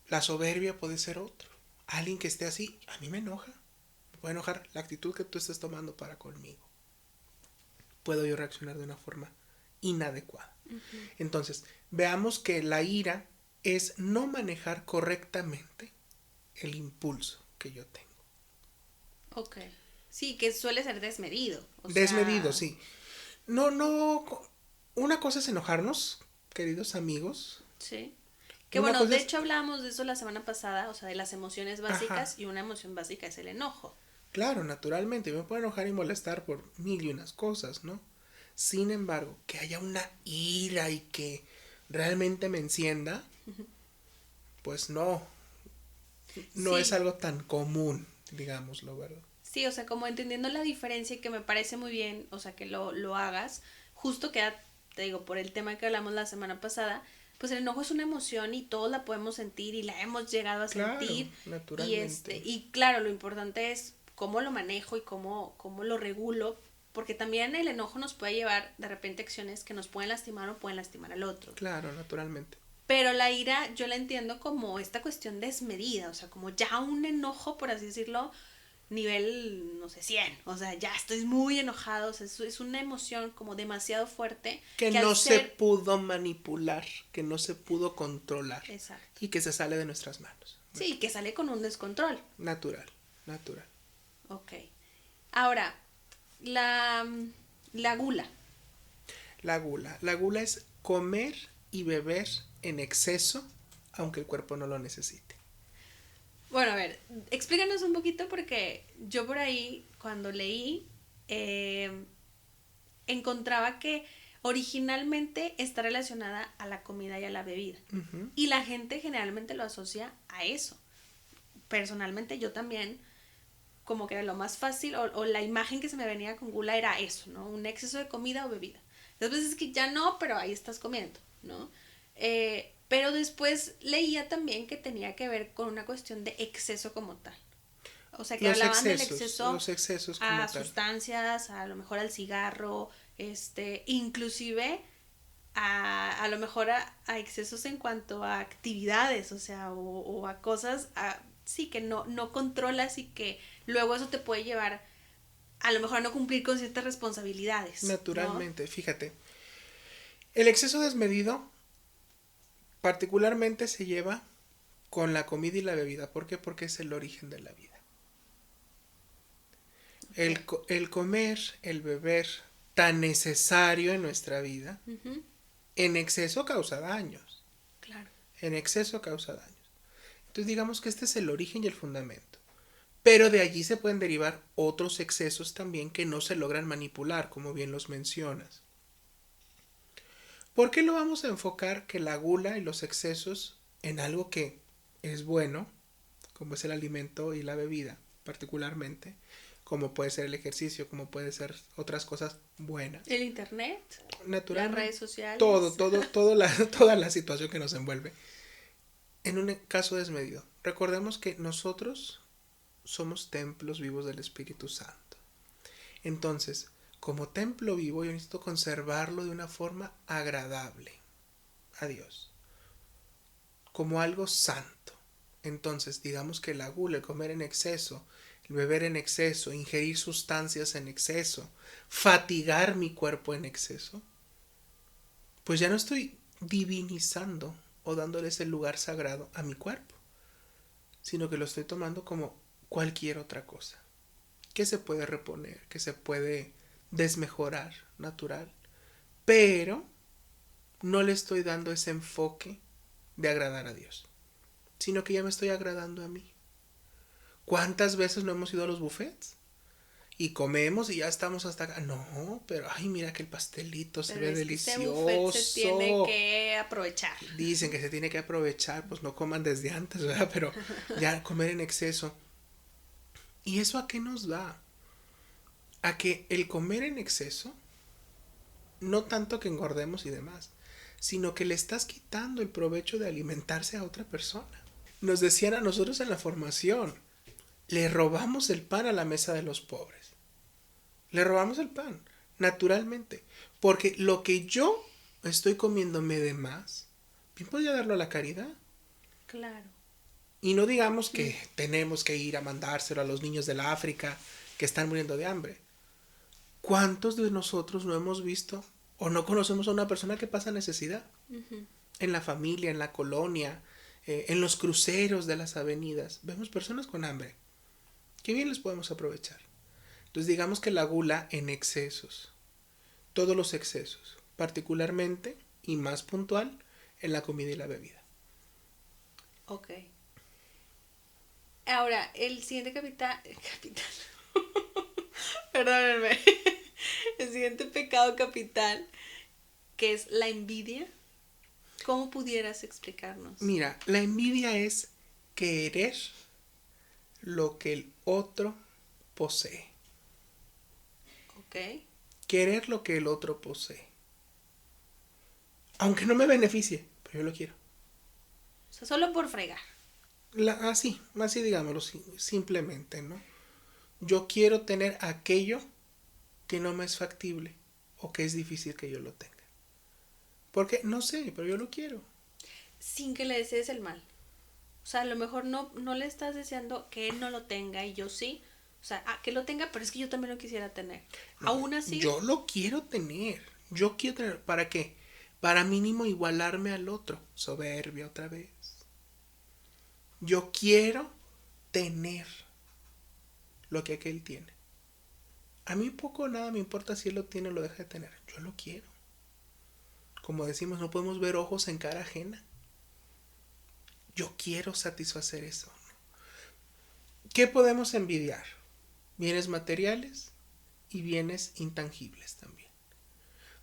La soberbia puede ser otro. Alguien que esté así, a mí me enoja. Me puede enojar la actitud que tú estés tomando para conmigo. Puedo yo reaccionar de una forma inadecuada. Entonces, veamos que la ira es no manejar correctamente el impulso que yo tengo.
Ok. Sí, que suele ser desmedido.
Desmedido, sí. No. Una cosa es enojarnos, queridos amigos.
Sí. Que bueno, de hecho hablábamos de eso la semana pasada, o sea, de las emociones básicas. Ajá. Y una emoción básica es el enojo.
Claro, naturalmente. Me puedo enojar y molestar por mil y unas cosas, ¿no? Sin embargo, que haya una ira y que realmente me encienda, pues no. No es algo tan común, digámoslo, ¿verdad?
Sí, o sea, como entendiendo la diferencia y que me parece muy bien, o sea, que lo hagas, justo queda, te digo, por el tema que hablamos la semana pasada, pues el enojo es una emoción y todos la podemos sentir y la hemos llegado a sentir.
Naturalmente.
Y claro, lo importante es cómo lo manejo y cómo lo regulo, porque también el enojo nos puede llevar de repente a acciones que nos pueden lastimar o pueden lastimar al otro.
Claro, naturalmente.
Pero la ira yo la entiendo como esta cuestión desmedida, o sea, como ya un enojo, por así decirlo, nivel, no sé, 100. O sea, ya estoy muy enojado, o sea, es una emoción como demasiado fuerte.
Que no se pudo manipular, que no se pudo controlar.
Exacto.
Y que se sale de nuestras manos.
Sí, que sale con un descontrol.
Natural.
Ok. Ahora, la gula.
La gula es comer y beber en exceso, aunque el cuerpo no lo necesite.
Bueno, a ver, explícanos un poquito porque yo por ahí, cuando leí, encontraba que originalmente está relacionada a la comida y a la bebida. Y la gente generalmente lo asocia a eso. Personalmente yo también, como que era lo más fácil, o la imagen que se me venía con gula era eso, ¿no? Un exceso de comida o bebida. Entonces es que ya no, pero ahí estás comiendo, ¿no? Pero después leía también que tenía que ver con una cuestión de exceso como tal. O sea, que hablaban del exceso
los excesos como
a
tal.
sustancias, a lo mejor al cigarro, inclusive a lo mejor a excesos en cuanto a actividades, o sea, o a cosas, sí, que no controlas y que luego eso te puede llevar a lo mejor a no cumplir con ciertas responsabilidades.
Naturalmente,
¿no?
Fíjate. El exceso desmedido particularmente se lleva con la comida y la bebida. ¿Por qué? Porque es el origen de la vida. Okay. El comer, el beber, tan necesario en nuestra vida, en exceso causa daños.
Claro.
En exceso causa daños. Entonces digamos que este es el origen y el fundamento. Pero de allí se pueden derivar otros excesos también que no se logran manipular, como bien los mencionas. ¿Por qué lo vamos a enfocar que la gula y los excesos en algo que es bueno, como es el alimento y la bebida particularmente, como puede ser el ejercicio, como puede ser otras cosas buenas?
El internet,
naturalmente,
las redes sociales.
Toda la situación que nos envuelve. En un caso desmedido, recordemos que nosotros somos templos vivos del Espíritu Santo. Entonces, como templo vivo, yo necesito conservarlo de una forma agradable a Dios, como algo santo. Entonces, digamos que la gula, el comer en exceso, el beber en exceso, ingerir sustancias en exceso, fatigar mi cuerpo en exceso, pues ya no estoy divinizando o dándole ese lugar sagrado a mi cuerpo, sino que lo estoy tomando como cualquier otra cosa, que se puede reponer, que se puede desmejorar, natural, pero no le estoy dando ese enfoque de agradar a Dios, sino que ya me estoy agradando a mí. ¿Cuántas veces no hemos ido a los buffets? Y comemos y ya estamos hasta acá. No, pero ay, mira que el pastelito se
Pero
ve
es que ese
delicioso.
buffet se tiene que aprovechar.
Dicen que se tiene que aprovechar, pues no coman desde antes, ¿verdad? Pero ya comer en exceso. ¿Y eso a qué nos da? A que el comer en exceso, no tanto que engordemos y demás, sino que le estás quitando el provecho de alimentarse a otra persona. Nos decían a nosotros en la formación, le robamos el pan a la mesa de los pobres. Le robamos el pan, naturalmente. Porque lo que yo estoy comiéndome de más, bien podría darlo a la caridad.
Claro.
Y no digamos que tenemos que ir a mandárselo a los niños de la África que están muriendo de hambre. ¿Cuántos de nosotros no hemos visto o no conocemos a una persona que pasa necesidad?
Uh-huh.
En la familia, en la colonia, en los cruceros de las avenidas. Vemos personas con hambre. Qué bien les podemos aprovechar. Entonces digamos que la gula en excesos. Todos los excesos. Particularmente y más puntual en la comida y la bebida.
Ok. Ahora, el siguiente capital. Perdónenme. El siguiente pecado capital, que es la envidia. ¿Cómo pudieras explicarnos?
Mira, la envidia es querer lo que el otro posee.
Ok.
Querer lo que el otro posee. Aunque no me beneficie, pero yo lo quiero.
O sea, solo por fregar.
Así digámoslo, simplemente, ¿no? Yo quiero tener aquello que no me es factible o que es difícil que yo lo tenga. Porque no sé, pero yo lo quiero.
Sin que le desees el mal. O sea, a lo mejor no le estás deseando que él no lo tenga y yo sí. O sea, que lo tenga, pero es que yo también lo quisiera tener.
No,
Aún así.
yo lo quiero tener. Yo quiero tener. ¿Para qué? Para mínimo igualarme al otro. Soberbia otra vez. Yo quiero tener lo que aquel tiene. A mí poco o nada me importa si él lo tiene o lo deja de tener. Yo lo quiero. Como decimos, no podemos ver ojos en cara ajena. Yo quiero satisfacer eso. ¿Qué podemos envidiar? Bienes materiales y bienes intangibles también.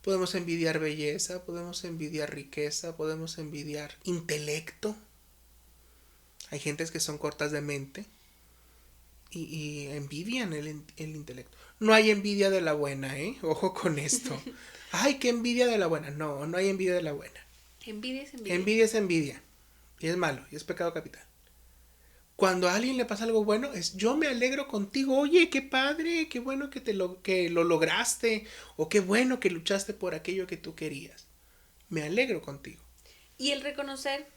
Podemos envidiar belleza, podemos envidiar riqueza, podemos envidiar intelecto. Hay gentes que son cortas de mente y envidian el intelecto. No hay envidia de la buena, ¿eh? Ojo con esto. Ay, qué envidia de la buena. No, no hay envidia de la buena.
Envidia es envidia.
Envidia es envidia. Y es malo, y es pecado capital. Cuando a alguien le pasa algo bueno, es yo me alegro contigo. Oye, qué padre, qué bueno que lo lograste. O qué bueno que luchaste por aquello que tú querías. Me alegro contigo.
Y el reconocer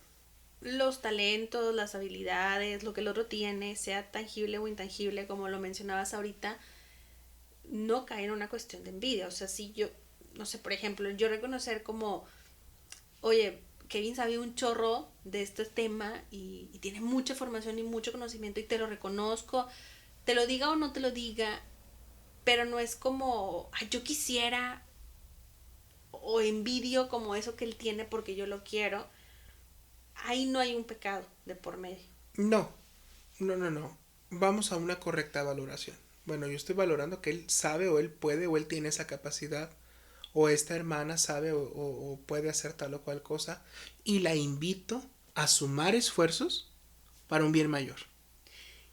los talentos, las habilidades, lo que el otro tiene, sea tangible o intangible, como lo mencionabas ahorita, no cae en una cuestión de envidia. O sea, si yo, no sé, por ejemplo, yo reconocer como, oye, Kevin sabe un chorro de este tema y tiene mucha formación y mucho conocimiento y te lo reconozco, te lo diga o no te lo diga, pero no es como, ay, yo quisiera o envidio como eso que él tiene porque yo lo quiero. Ahí no hay un pecado de por medio.
No, no. Vamos a una correcta valoración. Bueno, yo estoy valorando que él sabe o él puede o él tiene esa capacidad o esta hermana sabe o puede hacer tal o cual cosa y la invito a sumar esfuerzos para un bien mayor.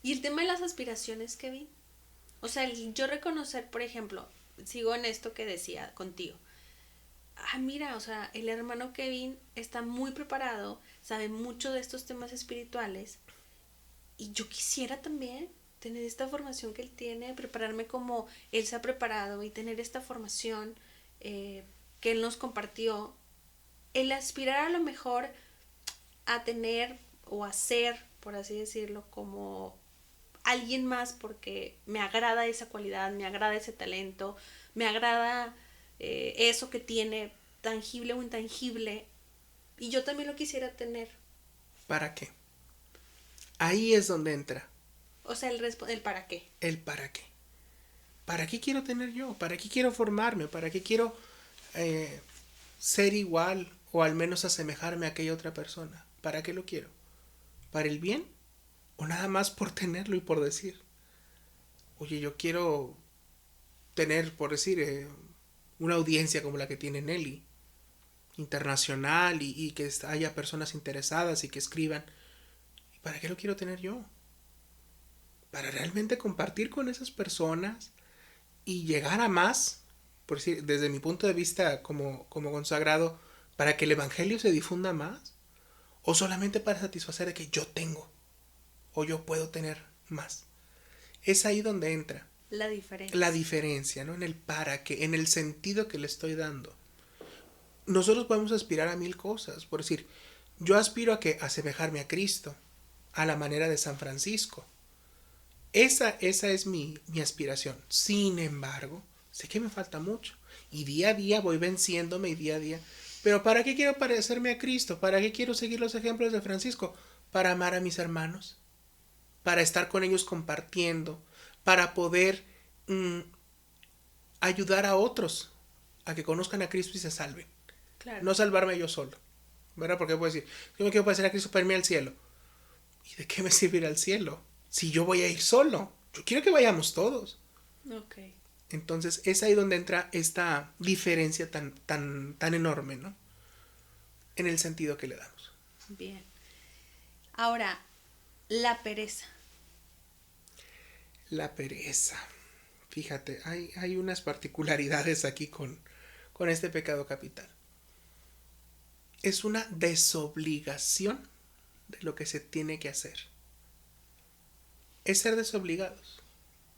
Y el tema de las aspiraciones, Kevin. O sea, yo reconocer, por ejemplo, sigo en esto que decía contigo. Ah, mira, o sea, el hermano Kevin está muy preparado, sabe mucho de estos temas espirituales y yo quisiera también tener esta formación que él tiene, prepararme como él se ha preparado y tener esta formación que él nos compartió. El aspirar a lo mejor a tener o a ser, por así decirlo, como alguien más porque me agrada esa cualidad, me agrada ese talento, me agrada eso que tiene, tangible o intangible, y yo también lo quisiera tener.
¿Para qué? Ahí es donde entra.
O sea, el para qué.
El para qué. ¿Para qué quiero tener yo? ¿Para qué quiero formarme? ¿Para qué quiero ser igual o al menos asemejarme a aquella otra persona? ¿Para qué lo quiero? ¿Para el bien? ¿O nada más por tenerlo y por decir? Oye, yo quiero tener, por decir, una audiencia como la que tiene Nelly, internacional y que haya personas interesadas y que escriban. ¿Y para qué lo quiero tener yo? Para realmente compartir con esas personas y llegar a más, por decir, desde mi punto de vista como consagrado, para que el Evangelio se difunda más, o solamente para satisfacer de que yo tengo, o yo puedo tener más. Es ahí donde entra la diferencia, ¿no? En el para qué, en el sentido que le estoy dando. Nosotros podemos aspirar a mil cosas, por decir, yo aspiro a que asemejarme a Cristo, a la manera de San Francisco. Esa es mi aspiración. Sin embargo, sé que me falta mucho. Y día a día voy venciéndome y día a día. Pero ¿para qué quiero parecerme a Cristo? ¿Para qué quiero seguir los ejemplos de Francisco? Para amar a mis hermanos. Para estar con ellos compartiendo. Para poder ayudar a otros a que conozcan a Cristo y se salven.
Claro.
No salvarme yo solo. ¿Verdad? Porque puedo decir, yo me quiero parecer a Cristo para irme al cielo. ¿Y de qué me sirve ir al cielo? Si yo voy a ir solo. Yo quiero que vayamos todos.
Ok.
Entonces es ahí donde entra esta diferencia tan enorme, ¿no? En el sentido que le damos.
Bien. Ahora, la pereza.
La pereza. Fíjate, hay unas particularidades aquí con este pecado capital. Es una desobligación de lo que se tiene que hacer. Es ser desobligados.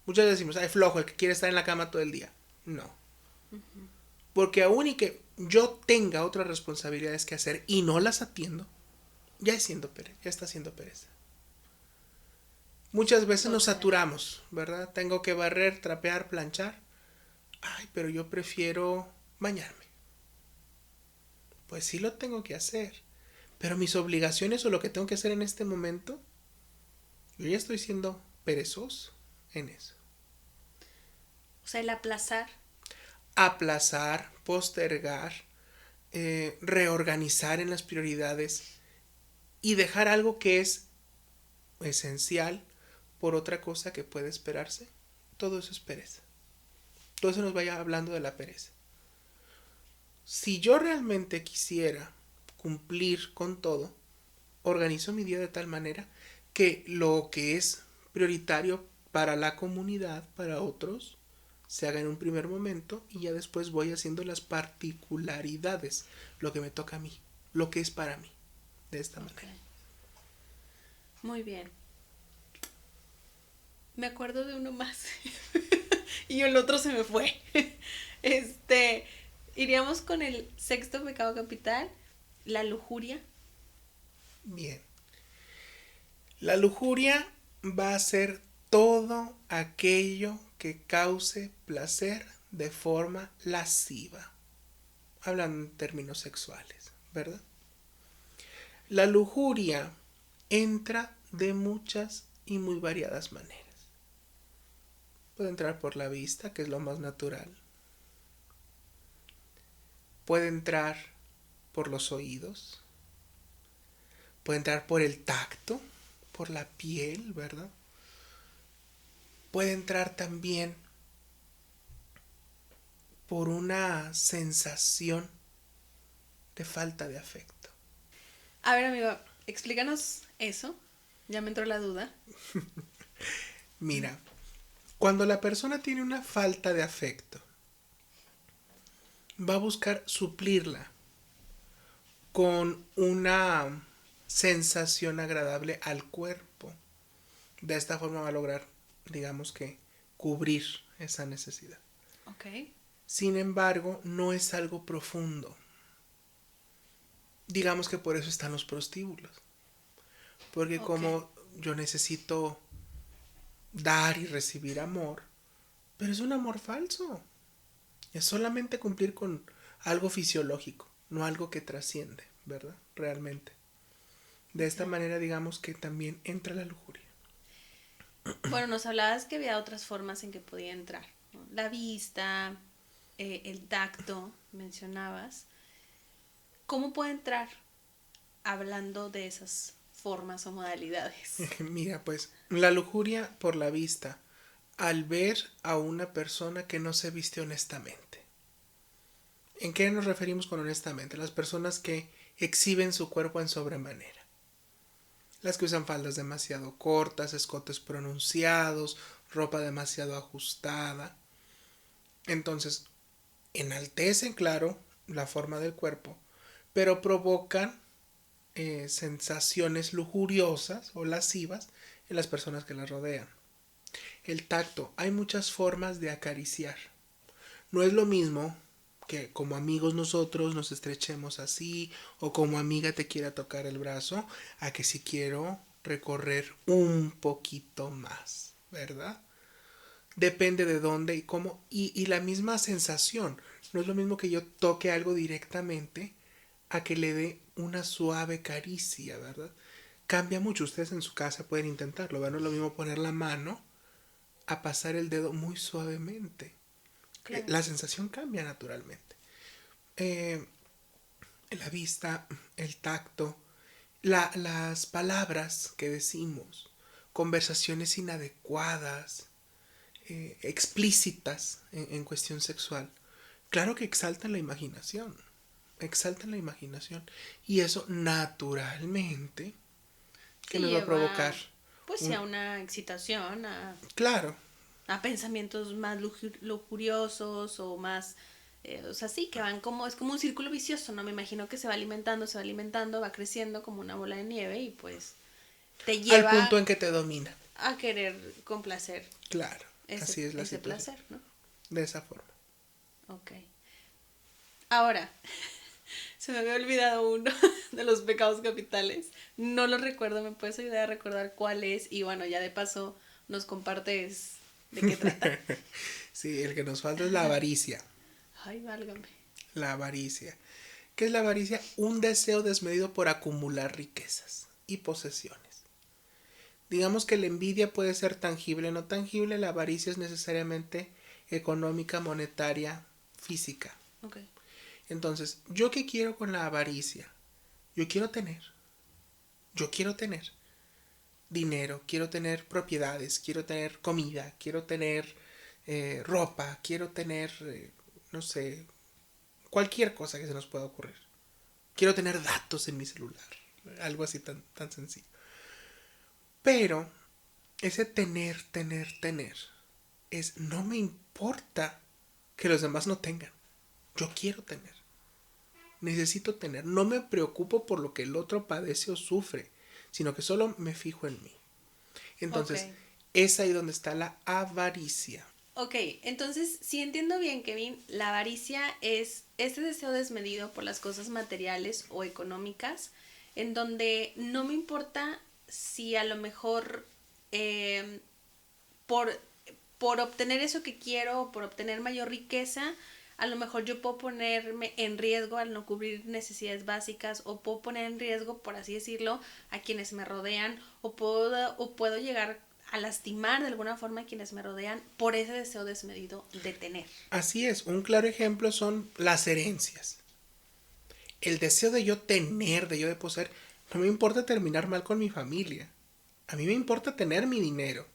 Muchas veces decimos, ay, flojo, el que quiere estar en la cama todo el día. No. Porque aún y que yo tenga otras responsabilidades que hacer y no las atiendo, ya está siendo pereza. Muchas veces nos saturamos, ¿verdad? Tengo que barrer, trapear, planchar. Ay, pero yo prefiero bañarme. Pues sí lo tengo que hacer. Pero mis obligaciones o lo que tengo que hacer en este momento, yo ya estoy siendo perezoso en eso.
O sea, el aplazar.
Aplazar, postergar, reorganizar en las prioridades y dejar algo que es esencial por otra cosa que puede esperarse. Todo eso es pereza. Todo eso nos vaya hablando de la pereza. Si yo realmente quisiera cumplir con todo, organizo mi día de tal manera que lo que es prioritario para la comunidad, para otros, se haga en un primer momento y ya después voy haciendo las particularidades, lo que me toca a mí, lo que es para mí, de esta manera.
Muy bien. Me acuerdo de uno más y el otro se me fue. Iríamos con el sexto pecado capital, la lujuria.
Bien. La lujuria va a ser todo aquello que cause placer de forma lasciva. Hablando en términos sexuales, ¿verdad? La lujuria entra de muchas y muy variadas maneras. Puede entrar por la vista, que es lo más natural. Puede entrar por los oídos. Puede entrar por el tacto, por la piel, ¿verdad? Puede entrar también por una sensación de falta de afecto.
A ver, amigo, explícanos eso. Ya me entró la duda.
Mira, cuando la persona tiene una falta de afecto, va a buscar suplirla con una sensación agradable al cuerpo. De esta forma va a lograr, digamos que, cubrir esa necesidad.
Ok.
Sin embargo, no es algo profundo. Digamos que por eso están los prostíbulos. Porque como yo necesito dar y recibir amor, pero es un amor falso. Es solamente cumplir con algo fisiológico, no algo que trasciende, ¿verdad? Realmente. De esta manera digamos que también entra la lujuria.
Bueno, nos hablabas que había otras formas en que podía entrar, ¿no? La vista, el tacto, mencionabas. ¿Cómo puede entrar hablando de esas formas o modalidades?
Mira, pues la lujuria por la vista, al ver a una persona que no se viste honestamente. ¿En qué nos referimos con honestamente? Las personas que exhiben su cuerpo en sobremanera. Las que usan faldas demasiado cortas, escotes pronunciados, ropa demasiado ajustada. Entonces, enaltecen, claro, la forma del cuerpo, pero provocan sensaciones lujuriosas o lascivas en las personas que las rodean. El tacto, hay muchas formas de acariciar. No es lo mismo que como amigos nosotros nos estrechemos así o como amiga te quiera tocar el brazo, a que si quiero recorrer un poquito más, ¿verdad? Depende de dónde y cómo y la misma sensación. No es lo mismo que yo toque algo directamente a que le dé una suave caricia, ¿verdad? Cambia mucho. Ustedes en su casa pueden intentarlo, ¿verdad? No es lo mismo poner la mano a pasar el dedo muy suavemente.
Claro.
La sensación cambia naturalmente. Eh, la vista, el tacto, las palabras que decimos, conversaciones inadecuadas, explícitas en cuestión sexual, claro que exaltan la imaginación, exaltan la imaginación y eso naturalmente que
Sí,
nos va a provocar
lleva, pues sí, a
un
una excitación,
claro.
a pensamientos más lujuriosos o más, o sea, sí, que van como, es como un círculo vicioso, ¿no? Me imagino que se va alimentando, va creciendo como una bola de nieve y pues te
Al
lleva
punto en que te domina.
a querer complacer
Claro, así es la
ese
situación.
placer, ¿no?
De esa forma.
Ok. Ahora, se me había olvidado uno de los pecados capitales. No lo recuerdo, ¿me puedes ayudar a recordar cuál es? Y bueno, ya de paso nos compartes de qué trata.
Sí, el que nos falta es la avaricia.
Ay, válgame.
La avaricia. ¿Qué es la avaricia? Un deseo desmedido por acumular riquezas y posesiones. Digamos que la envidia puede ser tangible o no tangible, la avaricia es necesariamente económica, monetaria, física.
Ok.
Entonces, ¿yo qué quiero con la avaricia? Yo quiero tener. Yo quiero tener dinero, quiero tener propiedades, quiero tener comida, quiero tener ropa, quiero tener, no sé, cualquier cosa que se nos pueda ocurrir. Quiero tener datos en mi celular. Algo así tan sencillo. Pero ese tener, es no me importa que los demás no tengan. Yo quiero tener. Necesito tener. No me preocupo por lo que el otro padece o sufre, sino que solo me fijo en mí.
Ok.
Entonces, es ahí donde está la avaricia.
Ok, entonces, si entiendo bien, Kevin, la avaricia es ese deseo desmedido por las cosas materiales o económicas, en donde no me importa si a lo mejor eh, por, por obtener eso que quiero, o por obtener mayor riqueza, a lo mejor yo puedo ponerme en riesgo al no cubrir necesidades básicas o puedo poner en riesgo, por así decirlo, a quienes me rodean o puedo llegar a lastimar de alguna forma a quienes me rodean por ese deseo desmedido de tener.
Así es, un claro ejemplo son las herencias. El deseo de yo tener, de yo de poseer, no me importa terminar mal con mi familia. A mí me importa tener mi dinero.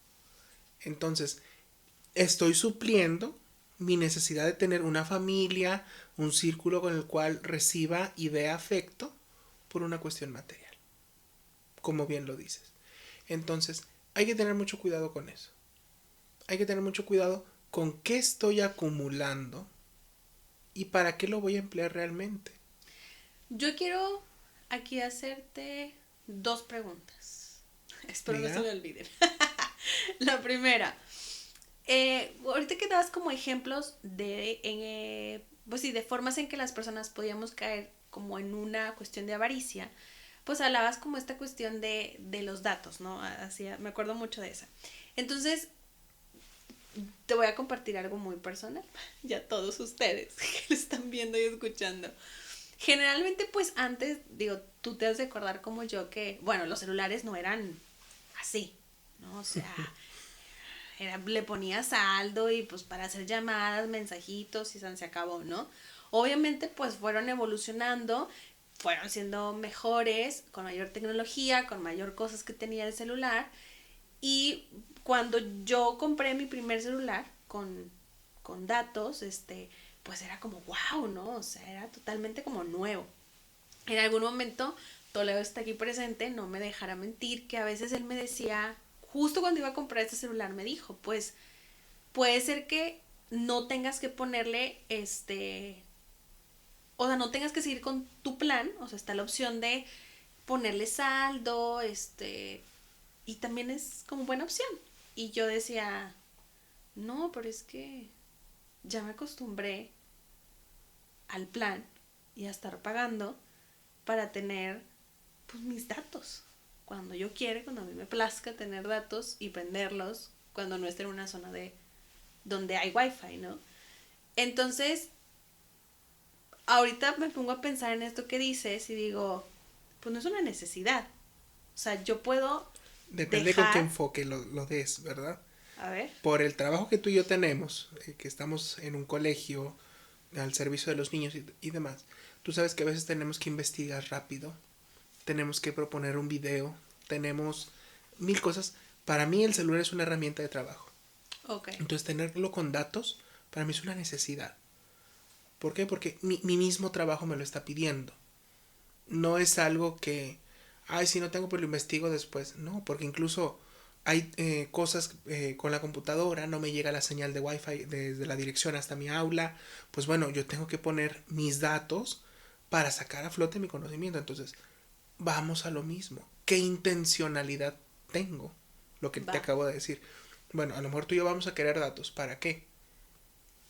Entonces, estoy supliendo mi necesidad de tener una familia, un círculo con el cual reciba y dé afecto por una cuestión material, como bien lo dices. Entonces, hay que tener mucho cuidado con eso. Hay que tener mucho cuidado con qué estoy acumulando y para qué lo voy a emplear realmente.
Yo quiero aquí hacerte dos preguntas. Espero no se
Diga.
me olviden. La primera, ahorita que dabas como ejemplos pues sí, de formas en que las personas podíamos caer como en una cuestión de avaricia, pues hablabas como esta cuestión de los datos, ¿no? Así, me acuerdo mucho de esa. Entonces, te voy a compartir algo muy personal, ya todos ustedes que lo están viendo y escuchando. Generalmente, pues antes, digo, tú te has de acordar como yo que, bueno, los celulares no eran así, ¿no? O sea, le ponías saldo y pues para hacer llamadas, mensajitos y se acabó, ¿no? Obviamente, pues fueron evolucionando, fueron siendo mejores, con mayor tecnología, con mayor cosas que tenía el celular. Y cuando yo compré mi primer celular con datos, pues era como wow, ¿no? O sea, era totalmente como nuevo. En algún momento, Toledo está aquí presente, no me dejará mentir, que a veces él me decía, justo cuando iba a comprar este celular, me dijo, pues puede ser que no tengas que ponerle o sea, no tengas que seguir con tu plan, o sea, está la opción de ponerle saldo, y también es como buena opción. Y yo decía, no, pero es que ya me acostumbré al plan y a estar pagando para tener pues mis datos. Cuando yo quiera, cuando a mí me plazca tener datos y prenderlos cuando no esté en una zona de donde hay wifi, ¿no? Entonces, ahorita me pongo a pensar en esto que dices y digo, pues no es una necesidad. O sea, yo puedo
Depende con qué
dejar,
enfoque lo des, ¿verdad?
a ver,
Por el trabajo que tú y yo tenemos, que estamos en un colegio al servicio de los niños y demás, tú sabes que a veces tenemos que investigar rápido, tenemos que proponer un video, tenemos mil cosas. Para mí el celular es una herramienta de trabajo.
ok,
Entonces tenerlo con datos para mí es una necesidad. ¿Por qué? Porque mi mismo trabajo me lo está pidiendo. No es algo que, ay, si no tengo, pues lo investigo después. No, porque incluso hay cosas con la computadora, no me llega la señal de wifi desde la dirección hasta mi aula. Pues bueno, yo tengo que poner mis datos para sacar a flote mi conocimiento. Entonces, vamos a lo mismo. ¿Qué intencionalidad tengo? Lo que te
va.
acabo de decir. Bueno, a lo mejor tú y yo vamos a querer datos. ¿Para qué?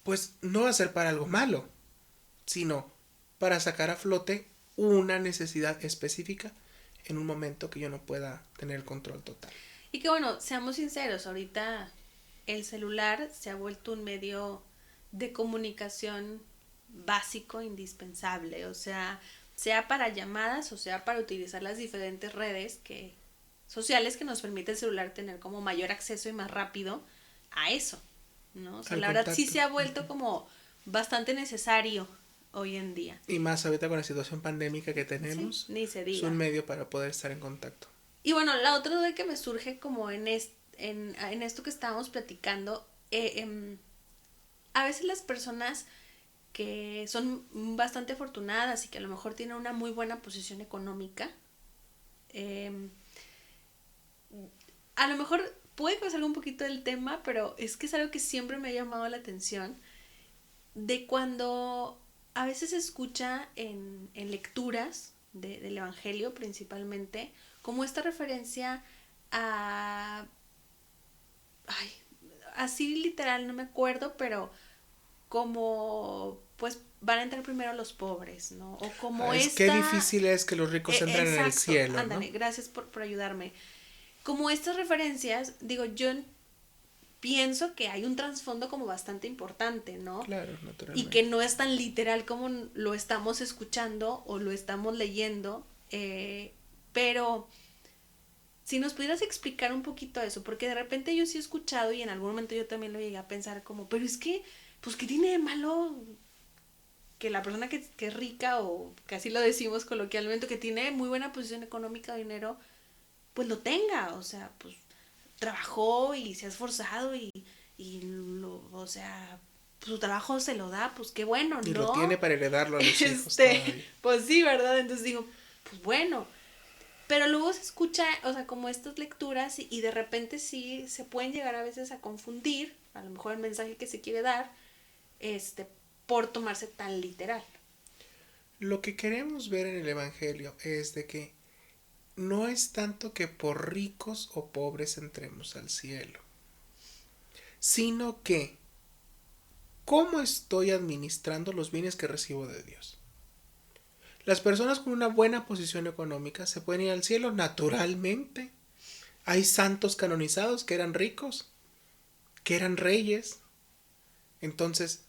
Pues no va a ser para algo malo, sino para sacar a flote una necesidad específica en un momento que yo no pueda tener el control total.
Y que bueno, seamos sinceros, ahorita el celular se ha vuelto un medio de comunicación básico, indispensable, o sea para llamadas o sea para utilizar las diferentes redes sociales que nos permite el celular tener como mayor acceso y más rápido a eso, ¿no? O sea,
Al
la verdad sí
contacto.
se ha vuelto como bastante necesario hoy en día.
Y más ahorita con la situación pandémica que
Sí,
tenemos,
ni se
es un
diga.
medio para poder estar en contacto.
Y bueno, la otra duda que me surge como en esto que estábamos platicando, a veces las personas que son bastante afortunadas y que a lo mejor tienen una muy buena posición económica, eh, a lo mejor puede pasar un poquito del tema, pero es que es algo que siempre me ha llamado la atención, de cuando a veces se escucha en lecturas del Evangelio principalmente, como esta referencia a... Ay, así literal no me acuerdo, pero como pues van a entrar primero los pobres, ¿no? O como
Es que
esta...
difícil es que los ricos entren en el
exacto,
cielo, ¿no?
ándale, gracias por ayudarme. Como estas referencias, digo, yo pienso que hay un trasfondo como bastante importante, ¿no?
Claro,
Y que
naturalmente.
no es tan literal como lo estamos escuchando o lo estamos leyendo, pero si nos pudieras explicar un poquito eso, porque de repente yo sí he escuchado y en algún momento yo también lo llegué a pensar como, pero es que, pues, ¿qué tiene de malo que la persona que es rica o que así lo decimos coloquialmente, que tiene muy buena posición económica o dinero, pues lo tenga? O sea, pues trabajó y se ha esforzado o sea, su trabajo se lo da, pues qué bueno,
Y lo tiene
¿no?
para heredarlo a los hijos todavía.
Pues sí, ¿verdad? Entonces digo, pues bueno, pero luego se escucha, o sea, como estas lecturas y de repente sí se pueden llegar a veces a confundir, a lo mejor el mensaje que se quiere dar, este, por tomarse tan literal.
Lo que queremos ver en el Evangelio es de que no es tanto que por ricos o pobres entremos al cielo, sino que cómo estoy administrando los bienes que recibo de Dios. Las personas con una buena posición económica se pueden ir al cielo naturalmente. Hay santos canonizados que eran ricos, que eran reyes. Entonces,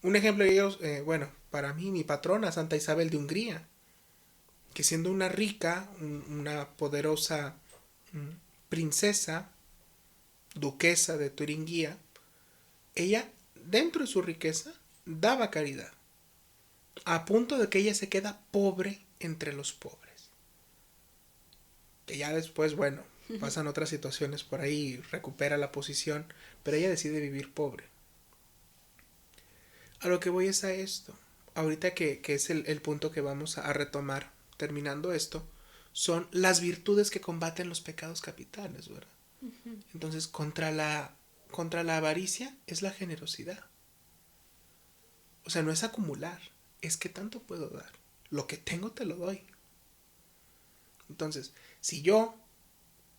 Un ejemplo de ellos, bueno, para mí, mi patrona, Santa Isabel de Hungría, que siendo una rica, una poderosa princesa, duquesa de Turingia, ella, dentro de su riqueza, daba caridad, a punto de que ella se queda pobre entre los pobres. Que ya después, bueno, pasan otras situaciones por ahí, recupera la posición, pero ella decide vivir pobre. A lo que voy es a esto. Ahorita que es el punto que vamos a retomar terminando esto, son las virtudes que combaten los pecados capitales, ¿verdad? Entonces, contra la avaricia es la generosidad. O sea, no es acumular, es que tanto puedo dar. Lo que tengo te lo doy. Entonces, si yo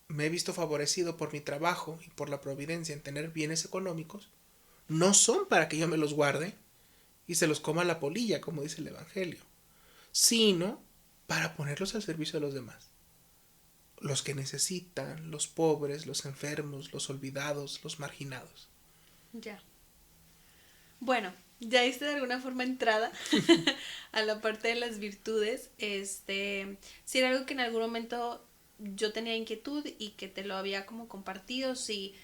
me he visto favorecido por mi trabajo y por la providencia en tener bienes económicos, no son para que yo me los guarde y se los coma la polilla, como dice el Evangelio, sino para ponerlos al servicio de los demás. Los que necesitan, los pobres, los enfermos, los olvidados, los marginados.
Ya. Bueno, ya diste de alguna forma entrada a la parte de las virtudes. Si era algo que en algún momento yo tenía inquietud y que te lo había como compartido, si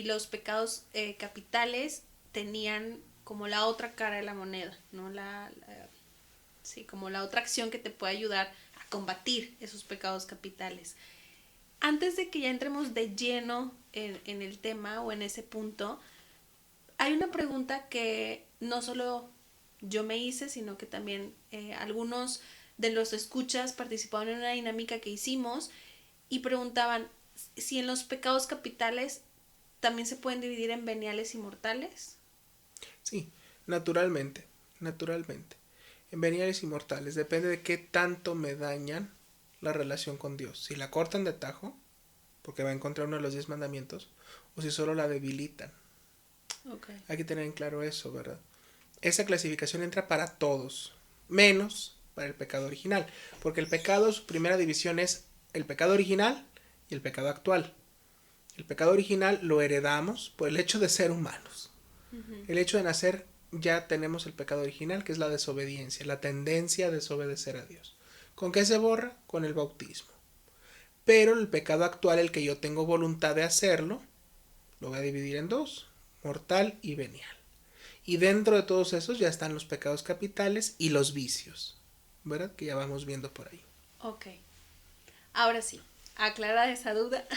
los pecados capitales tenían como la otra cara de la moneda, ¿no? Sí, como la otra acción que te puede ayudar a combatir esos pecados capitales. Antes de que ya entremos de lleno en el tema o en ese punto, hay una pregunta que no solo yo me hice, sino que también algunos de los escuchas participaron en una dinámica que hicimos y preguntaban si en los pecados capitales también se pueden dividir en veniales y mortales.
Sí, naturalmente, naturalmente. En veniales y mortales, depende de qué tanto me dañan la relación con Dios. Si la cortan de tajo, porque va en contra de uno de los 10 mandamientos, o si solo la debilitan.
Okay.
Hay que tener en claro eso, ¿verdad? Esa clasificación entra para todos, menos para el pecado original, porque el pecado, su primera división es el pecado original y el pecado actual. El pecado original lo heredamos por el hecho de ser humanos. El hecho de nacer, ya tenemos el pecado original, que es la desobediencia, la tendencia a desobedecer a Dios. ¿Con qué se borra? Con el bautismo. Pero el pecado actual, el que yo tengo voluntad de hacerlo, lo voy a dividir en dos, mortal y venial. Y dentro de todos esos ya están los pecados capitales y los vicios, ¿verdad? Que ya vamos viendo por ahí.
Ok. Ahora sí, aclarada esa duda.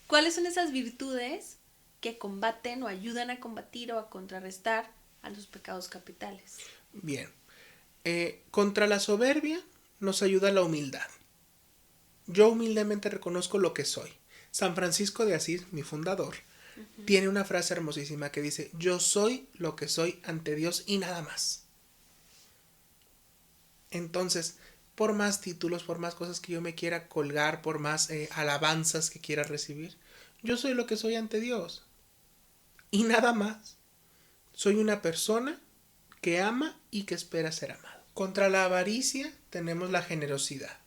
¿Cuáles son esas virtudes que combaten o ayudan a combatir o a contrarrestar a los pecados capitales?
Bien. Contra la soberbia nos ayuda la humildad. Yo humildemente reconozco lo que soy. San Francisco de Asís, mi fundador, tiene una frase hermosísima que dice: yo soy lo que soy ante Dios y nada más. Entonces, por más títulos, por más cosas que yo me quiera colgar, por más alabanzas que quiera recibir, yo soy lo que soy ante Dios y nada más. Soy una persona que ama y que espera ser amado. Contra la avaricia tenemos la generosidad.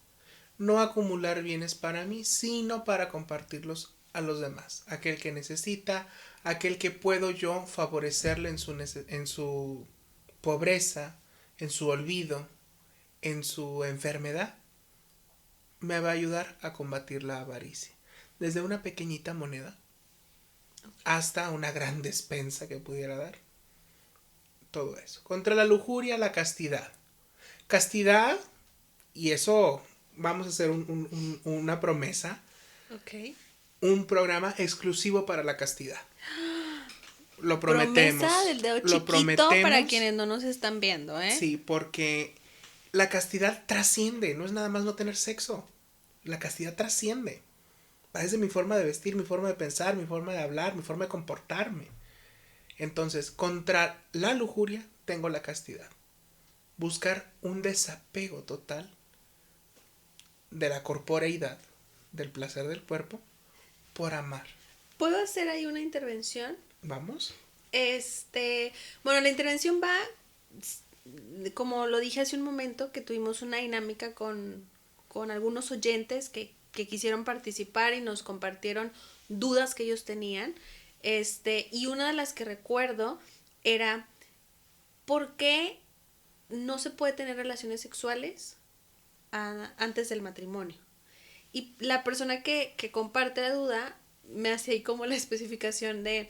No acumular bienes para mí, sino para compartirlos a los demás. Aquel que necesita, aquel que puedo yo favorecerle en su pobreza, en su olvido, en su enfermedad, me va a ayudar a combatir la avaricia. Desde una pequeñita moneda hasta una gran despensa que pudiera dar. Todo eso. Contra la lujuria, la castidad. Castidad, y eso vamos a hacer una promesa.
Ok.
Un programa exclusivo para la castidad. Lo prometemos.
Promesa del dedo
Lo
chiquito
prometemos.
para quienes no nos están viendo, ¿eh?
Sí, porque la castidad trasciende, no es nada más no tener sexo. La castidad trasciende. Va desde mi forma de vestir, mi forma de pensar, mi forma de hablar, mi forma de comportarme. Entonces, contra la lujuria tengo la castidad. Buscar un desapego total de la corporeidad, del placer del cuerpo, por amar.
¿Puedo hacer ahí una intervención?
¿Vamos?
Bueno, la intervención va, como lo dije hace un momento, que tuvimos una dinámica con algunos oyentes que quisieron participar y nos compartieron dudas que ellos tenían. Y una de las que recuerdo era ¿por qué no se puede tener relaciones sexuales antes del matrimonio? Y la persona que comparte la duda me hace ahí como la especificación de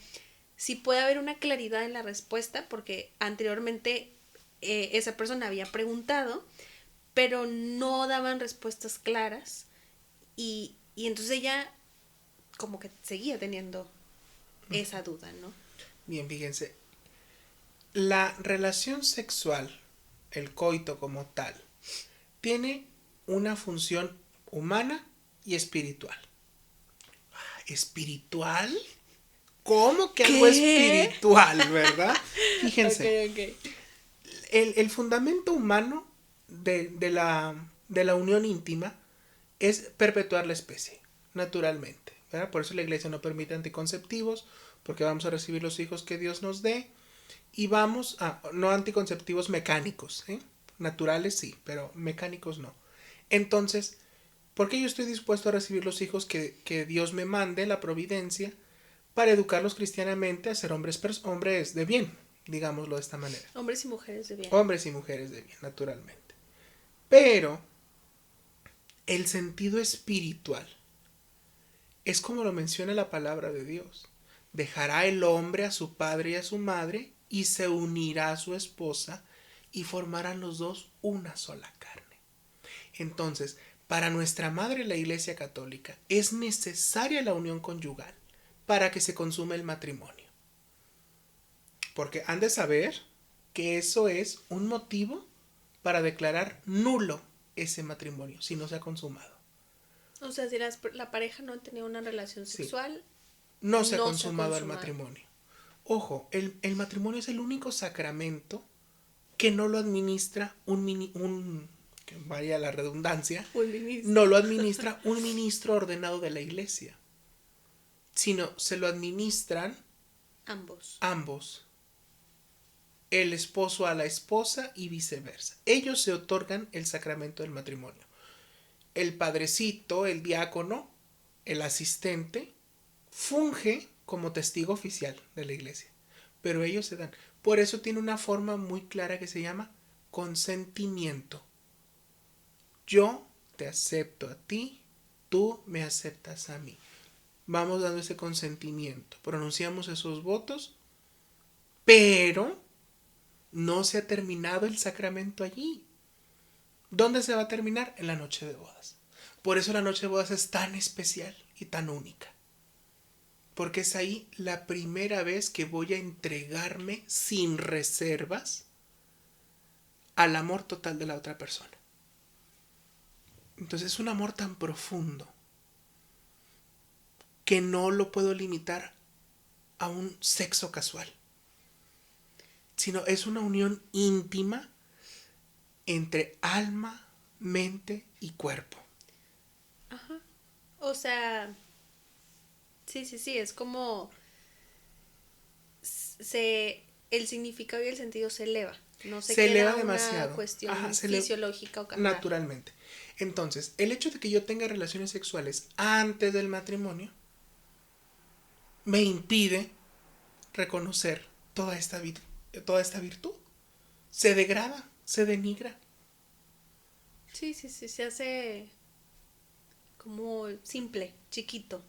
si puede haber una claridad en la respuesta, porque anteriormente esa persona había preguntado, pero no daban respuestas claras y entonces ella como que seguía teniendo esa duda, ¿no?
Bien, fíjense, la relación sexual, el coito como tal, tiene una función humana y espiritual. ¿Espiritual? ¿Cómo que algo espiritual, verdad? Fíjense,
Okay.
el fundamento humano de la unión íntima es perpetuar la especie, naturalmente, ¿verdad? Por eso la iglesia no permite anticonceptivos, porque vamos a recibir los hijos que Dios nos dé, y vamos a, no anticonceptivos mecánicos, ¿eh? Naturales sí, pero mecánicos no. Entonces, ¿por qué yo estoy dispuesto a recibir los hijos que Dios me mande, la providencia, para educarlos cristianamente a ser hombres de bien, digámoslo de esta manera?
Hombres y mujeres de bien.
Hombres y mujeres de bien, naturalmente. Pero el sentido espiritual es como lo menciona la palabra de Dios. Dejará el hombre a su padre y a su madre y se unirá a su esposa y formarán los dos una sola carne. Entonces, para nuestra madre la Iglesia Católica es necesaria la unión conyugal para que se consume el matrimonio. Porque han de saber que eso es un motivo para declarar nulo ese matrimonio si no se ha consumado.
O sea, si la pareja no tenía una relación sexual,
no se ha consumado el matrimonio. Ojo, el matrimonio es el único sacramento que no lo administra que vaya la redundancia, no lo administra un ministro ordenado de la iglesia, sino se lo administran ambos, el esposo a la esposa y viceversa. Ellos se otorgan el sacramento del matrimonio. El padrecito, el diácono, el asistente, funge como testigo oficial de la iglesia, pero ellos se dan. Por eso tiene una forma muy clara que se llama consentimiento. Yo te acepto a ti, tú me aceptas a mí. Vamos dando ese consentimiento, pronunciamos esos votos, pero no se ha terminado el sacramento allí. ¿Dónde se va a terminar? En la noche de bodas. Por eso la noche de bodas es tan especial y tan única. Porque es ahí la primera vez que voy a entregarme sin reservas al amor total de la otra persona. Entonces es un amor tan profundo que no lo puedo limitar a un sexo casual, sino es una unión íntima entre alma, mente y cuerpo.
Ajá. O sea, sí, es como el significado y el sentido se eleva. No se
eleva
queda
demasiado.
Una cuestión fisiológica o carnal.
Naturalmente. Entonces, el hecho de que yo tenga relaciones sexuales antes del matrimonio me impide reconocer toda esta virtud. Se degrada, se denigra.
Sí, se hace como simple, chiquito.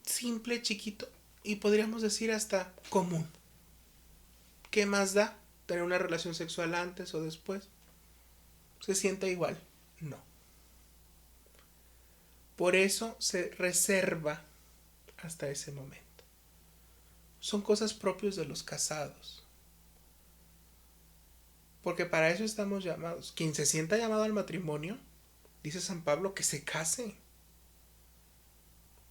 Simple, chiquito y podríamos decir hasta común. ¿Qué más da tener una relación sexual antes o después? ¿Se siente igual? No. Por eso se reserva hasta ese momento. Son cosas propias de los casados. Porque para eso estamos llamados. Quien se sienta llamado al matrimonio, dice San Pablo, que se case.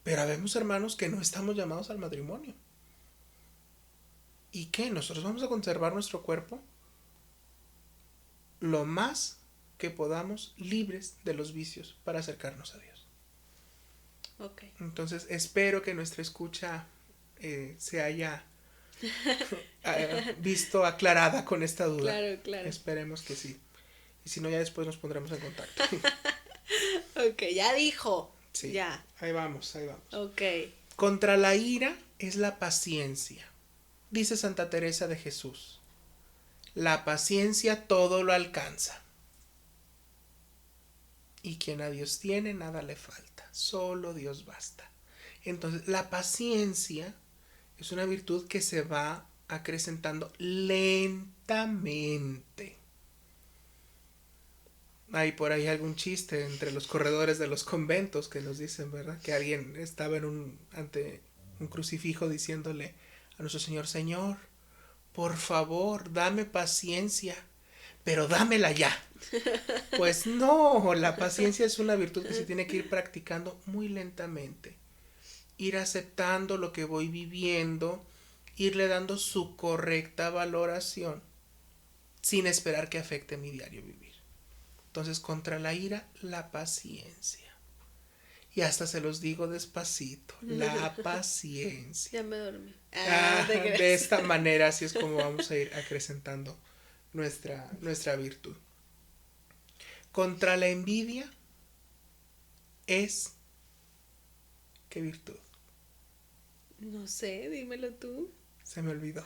Pero habemos hermanos que no estamos llamados al matrimonio. ¿Y qué? Nosotros vamos a conservar nuestro cuerpo lo más que podamos libres de los vicios para acercarnos a Dios.
Okay.
Entonces espero que nuestra escucha se haya visto aclarada con esta duda.
Claro.
Esperemos que sí. Y si no, ya después nos pondremos en contacto.
Ok, ya dijo.
Sí.
Ya.
Ahí vamos.
Ok.
Contra la ira es la paciencia. Dice Santa Teresa de Jesús, la paciencia todo lo alcanza. Y quien a Dios tiene, nada le falta. Solo Dios basta. Entonces, la paciencia es una virtud que se va acrecentando lentamente. Hay por ahí algún chiste entre los corredores de los conventos que nos dicen, ¿verdad? Que alguien estaba ante un crucifijo diciéndole a nuestro Señor, Señor, por favor, dame paciencia, pero dámela ya. Pues no, la paciencia es una virtud que se tiene que ir practicando muy lentamente. Ir aceptando lo que voy viviendo, irle dando su correcta valoración, sin esperar que afecte mi diario vivir. Entonces, contra la ira, la paciencia. Y hasta se los digo despacito, la paciencia.
Ya me dormí.
De esta manera así es como vamos a ir acrecentando nuestra virtud. Contra la envidia es ¿qué virtud?
No sé, dímelo tú.
Se me olvidó.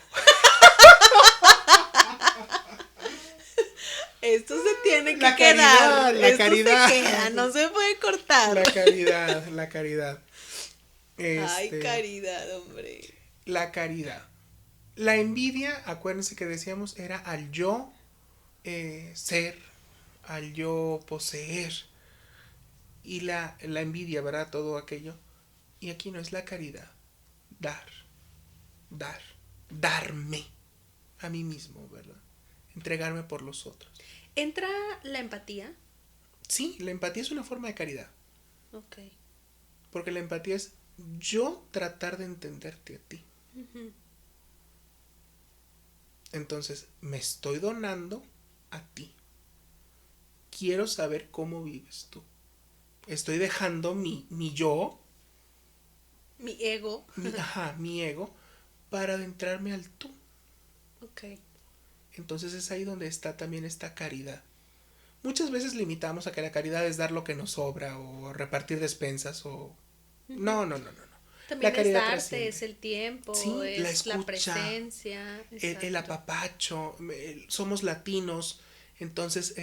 Esto se tiene que
La
quedar.
caridad, la caridad.
Se queda, no se puede cortar.
La caridad.
Ay, caridad, hombre.
La caridad. La envidia, acuérdense que decíamos, era al yo ser, al yo poseer. Y la envidia, ¿verdad? Todo aquello. Y aquí no es la caridad. Darme a mí mismo, ¿verdad? Entregarme por los otros.
¿Entra la empatía?
Sí, la empatía es una forma de caridad.
Ok.
Porque la empatía es yo tratar de entenderte a ti.
Uh-huh.
Entonces, me estoy donando a ti. Quiero saber cómo vives tú. Estoy dejando mi yo.
Mi ego.
Mi ego, para adentrarme al tú.
Ok.
Entonces es ahí donde está también esta caridad. Muchas veces limitamos a que la caridad es dar lo que nos sobra o repartir despensas o... Uh-huh. No.
También
la caridad
es darte,
trasciende.
es el tiempo,
sí,
es
la escucha,
la presencia.
El apapacho. Somos latinos, entonces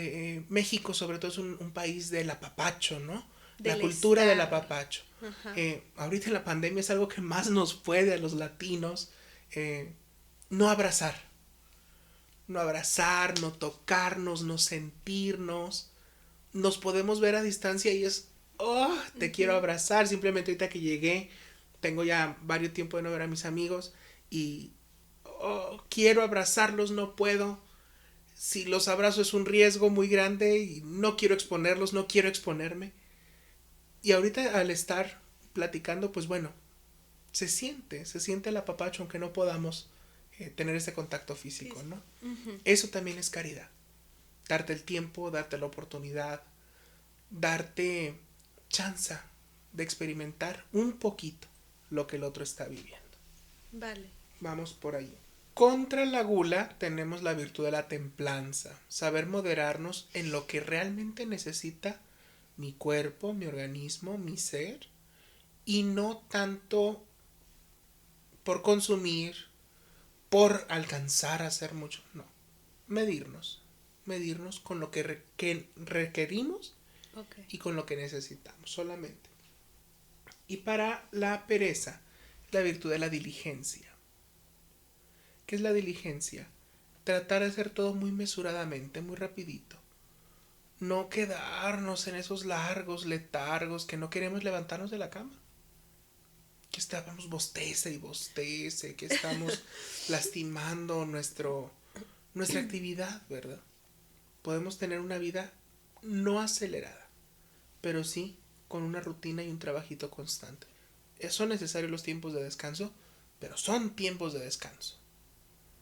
México sobre todo es un país del apapacho, ¿no? La cultura del apapacho. Ahorita en la pandemia es algo que más nos puede a los latinos. No abrazar, no tocarnos, no sentirnos. Nos podemos ver a distancia y es, te quiero abrazar. Simplemente ahorita que llegué, tengo ya varios tiempo de no ver a mis amigos y quiero abrazarlos, no puedo. Si los abrazo es un riesgo muy grande y no quiero exponerlos, no quiero exponerme. Y ahorita al estar platicando, pues bueno, se siente el apapacho aunque no podamos tener ese contacto físico, ¿no? Uh-huh. Eso también es caridad. Darte el tiempo, darte la oportunidad, darte chance de experimentar un poquito lo que el otro está viviendo.
Vale.
Vamos por ahí. Contra la gula tenemos la virtud de la templanza, saber moderarnos en lo que realmente necesita mi cuerpo, mi organismo, mi ser, y no tanto por consumir, por alcanzar a hacer mucho, no. Medirnos con lo que requerimos y con lo que necesitamos solamente. Y para la pereza, la virtud de la diligencia. ¿Qué es la diligencia? Tratar de hacer todo muy mesuradamente, muy rapidito. No quedarnos en esos largos letargos que no queremos levantarnos de la cama. Que estamos bostece, que estamos lastimando nuestra actividad, ¿verdad? Podemos tener una vida no acelerada, pero sí con una rutina y un trabajito constante. Son necesarios los tiempos de descanso, pero son tiempos de descanso.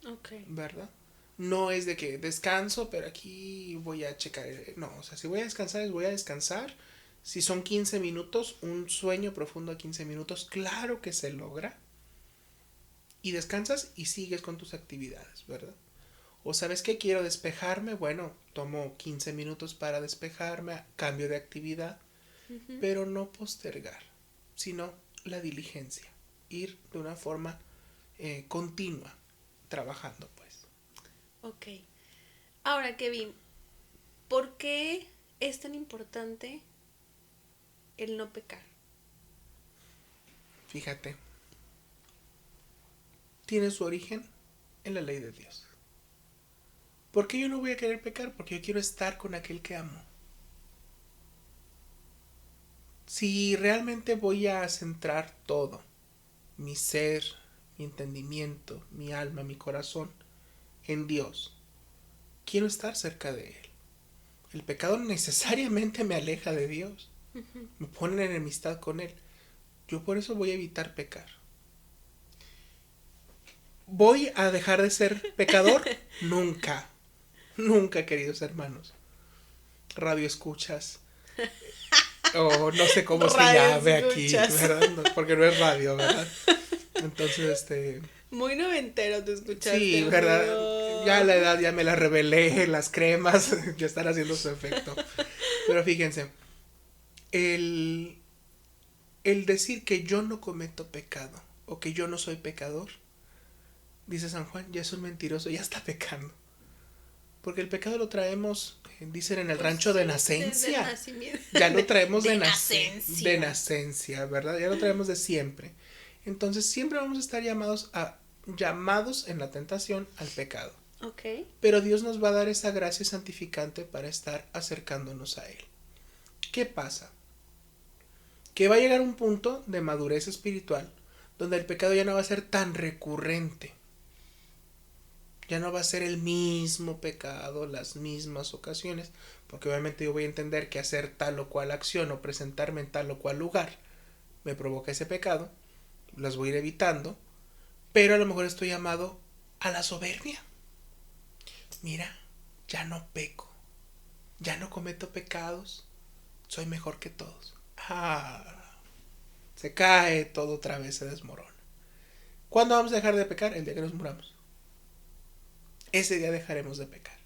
Okay.
¿Verdad? No es de que descanso, pero aquí voy a checar. No, o sea, si voy a descansar, voy a descansar. Si son 15 minutos, un sueño profundo de 15 minutos, claro que se logra. Y descansas y sigues con tus actividades, ¿verdad? O sabes que quiero despejarme, bueno, tomo 15 minutos para despejarme, cambio de actividad, pero no postergar, sino la diligencia, ir de una forma continua. trabajando, pues.
Ok. Ahora, Kevin, ¿por qué es tan importante el no pecar?
Fíjate, tiene su origen en la ley de Dios. ¿Por qué yo no voy a querer pecar? Porque yo quiero estar con aquel que amo. Si realmente voy a centrar todo, mi ser, mi entendimiento, mi alma, mi corazón, en Dios, quiero estar cerca de Él. El pecado necesariamente me aleja de Dios, me pone en enemistad con Él. Yo por eso voy a evitar pecar. ¿Voy a dejar de ser pecador? Nunca, nunca, queridos hermanos. Radio escuchas, o no sé cómo se
Radio
llame aquí,
escuchas.
¿verdad? No, porque no es radio, ¿verdad? Entonces,
Muy noventero te escuchaste,
sí, ¿verdad? Ya la
amigo.
edad ya me la revelé, las cremas ya están haciendo su efecto. Pero fíjense, el, el decir que yo no cometo pecado o que yo no soy pecador, dice San Juan, ya es un mentiroso, ya está pecando. Porque el pecado lo traemos, dicen en el
Pues
rancho de
sí, desde el
nacencia.
nacimiento.
Ya lo traemos
De
de
nacencia.
nacencia, ¿verdad? Ya lo traemos de siempre. Entonces siempre vamos a estar llamados en la tentación al pecado.
Ok.
Pero Dios nos va a dar esa gracia santificante para estar acercándonos a Él. ¿Qué pasa? Que va a llegar un punto de madurez espiritual donde el pecado ya no va a ser tan recurrente. Ya no va a ser el mismo pecado, las mismas ocasiones, porque obviamente yo voy a entender que hacer tal o cual acción o presentarme en tal o cual lugar me provoca ese pecado, las voy a ir evitando, pero a lo mejor estoy llamado a la soberbia. Mira, ya no peco, ya no cometo pecados, soy mejor que todos. Se cae todo otra vez, se desmorona. ¿Cuándo vamos a dejar de pecar? El día que nos muramos. Ese día dejaremos de pecar.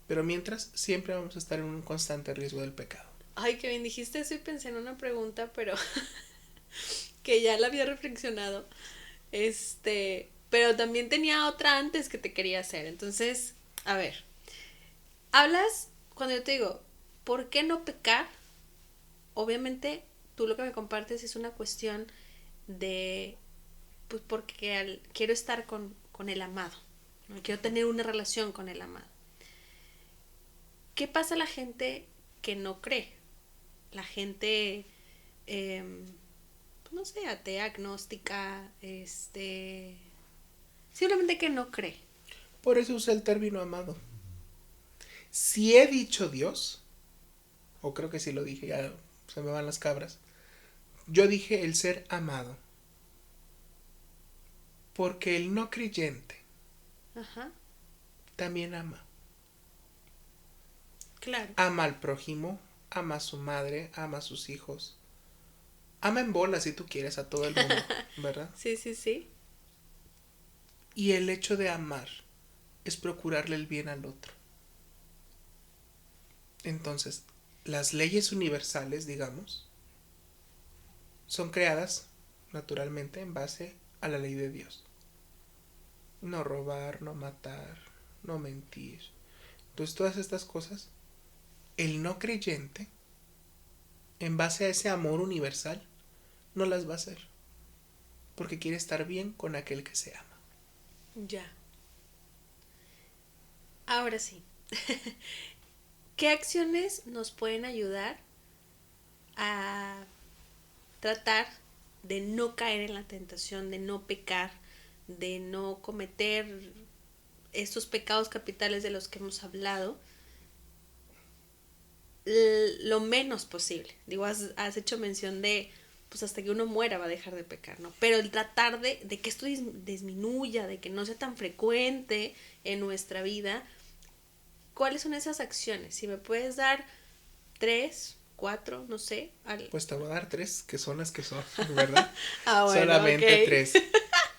Pero mientras, siempre vamos a estar en un constante riesgo del pecado.
Ay, que bien dijiste eso y pensé en una pregunta, pero que ya la había reflexionado. Pero también tenía otra antes que te quería hacer. Entonces, a ver, hablas cuando yo te digo, ¿por qué no pecar? Obviamente, tú lo que me compartes es una cuestión de, pues porque quiero estar con el amado, ¿no? Quiero tener una relación con el amado. ¿Qué pasa a la gente que no cree? La gente, no sé, atea, agnóstica, simplemente que no cree.
Por eso usé el término amado. Si he dicho Dios, o creo que sí lo dije, ya se me van las cabras, yo dije el ser amado. Porque el no creyente
Ajá,
también ama.
claro.
Ama al prójimo, ama a su madre, ama a sus hijos. Ama en bola si tú quieres a todo el mundo, ¿verdad?
Sí, sí, sí.
Y el hecho de amar es procurarle el bien al otro. Entonces, las leyes universales, digamos, son creadas naturalmente en base a la ley de Dios. No robar, no matar, no mentir. Entonces, todas estas cosas, el no creyente, en base a ese amor universal, no las va a hacer. Porque quiere estar bien con aquel que se ama.
Ya. Ahora sí. ¿Qué acciones nos pueden ayudar a tratar de no caer en la tentación, de no pecar, de no cometer estos pecados capitales de los que hemos hablado lo menos posible? Digo, has hecho mención de, pues hasta que uno muera va a dejar de pecar, ¿no? Pero el tratar de que esto disminuya, de que no sea tan frecuente en nuestra vida, ¿cuáles son esas acciones? Si me puedes dar 3, 4, no sé.
Pues te voy a dar 3, que son las que son, ¿verdad?
Ah, bueno,
Solamente
okay.
3.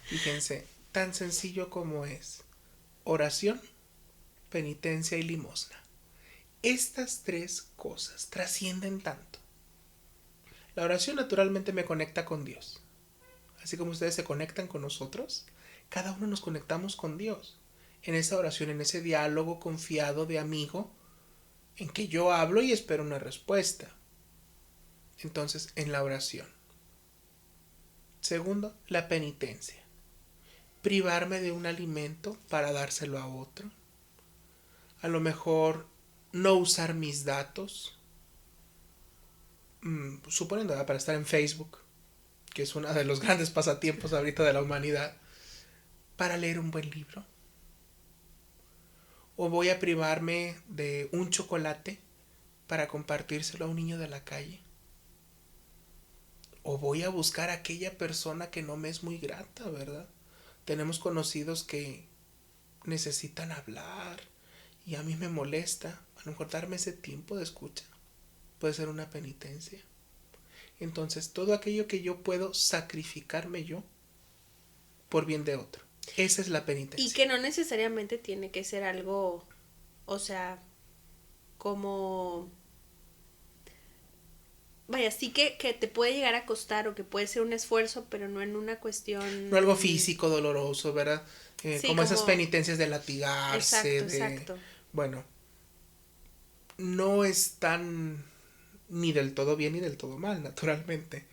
Fíjense, tan sencillo como es oración, penitencia y limosna. Estas 3 cosas trascienden tanto. La oración naturalmente me conecta con Dios. Así como ustedes se conectan con nosotros, cada uno nos conectamos con Dios. En esa oración, en ese diálogo confiado de amigo, en que yo hablo y espero una respuesta. Entonces, en la oración. Segundo, la penitencia. Privarme de un alimento para dárselo a otro. A lo mejor no usar mis datos. Suponiendo, para estar en Facebook, que es uno de los grandes pasatiempos ahorita de la humanidad, para leer un buen libro. O voy a privarme de un chocolate para compartírselo a un niño de la calle. O voy a buscar a aquella persona que no me es muy grata, ¿verdad? Tenemos conocidos que necesitan hablar y a mí me molesta. A lo mejor darme ese tiempo de escucha puede ser una penitencia. Entonces, todo aquello que yo puedo sacrificarme yo por bien de otro. Esa es la penitencia.
Y que no necesariamente tiene que ser algo, o sea, como... Vaya, sí que te puede llegar a costar o que puede ser un esfuerzo, pero no en una cuestión...
No algo físico, doloroso, ¿verdad?
Sí,
como esas penitencias de latigarse,
exacto.
Bueno, no es tan ni del todo bien ni del todo mal, naturalmente.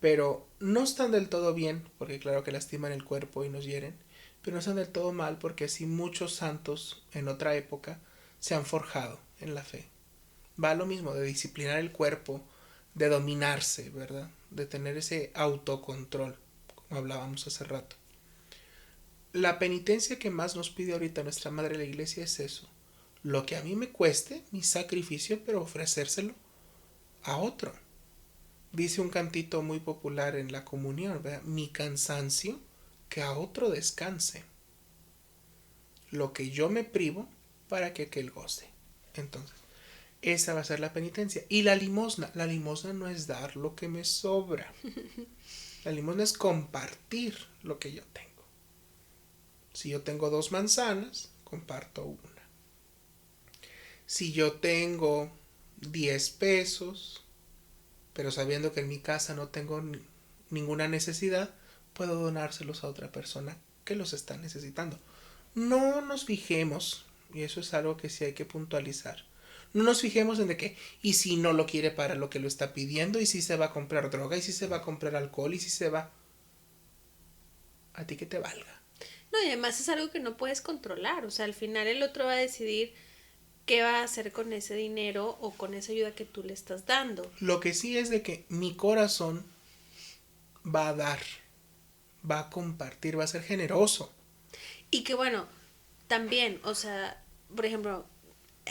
Pero no están del todo bien, porque claro que lastiman el cuerpo y nos hieren, pero no están del todo mal porque así muchos santos en otra época se han forjado en la fe. Va lo mismo de disciplinar el cuerpo, de dominarse, ¿verdad? De tener ese autocontrol, como hablábamos hace rato. La penitencia que más nos pide ahorita nuestra Madre la Iglesia es eso. Lo que a mí me cueste, mi sacrificio, pero ofrecérselo a otro. Dice un cantito muy popular en la comunión, ¿verdad? Mi cansancio, que a otro descanse. Lo que yo me privo para que aquel goce. Entonces, esa va a ser la penitencia. Y la limosna no es dar lo que me sobra. La limosna es compartir lo que yo tengo. Si yo tengo 2 manzanas, comparto una. Si yo tengo 10 pesos, pero sabiendo que en mi casa no tengo ninguna necesidad, puedo donárselos a otra persona que los está necesitando. No nos fijemos, y eso es algo que sí hay que puntualizar, no nos fijemos en de que, y si no lo quiere para lo que lo está pidiendo, y si se va a comprar droga, y si se va a comprar alcohol, y si se va... A ti que te valga.
No, y además es algo que no puedes controlar, o sea, al final el otro va a decidir qué va a hacer con ese dinero o con esa ayuda que tú le estás dando.
Lo que sí es de que mi corazón va a dar, va a compartir, va a ser generoso.
Y que bueno, también, o sea, por ejemplo,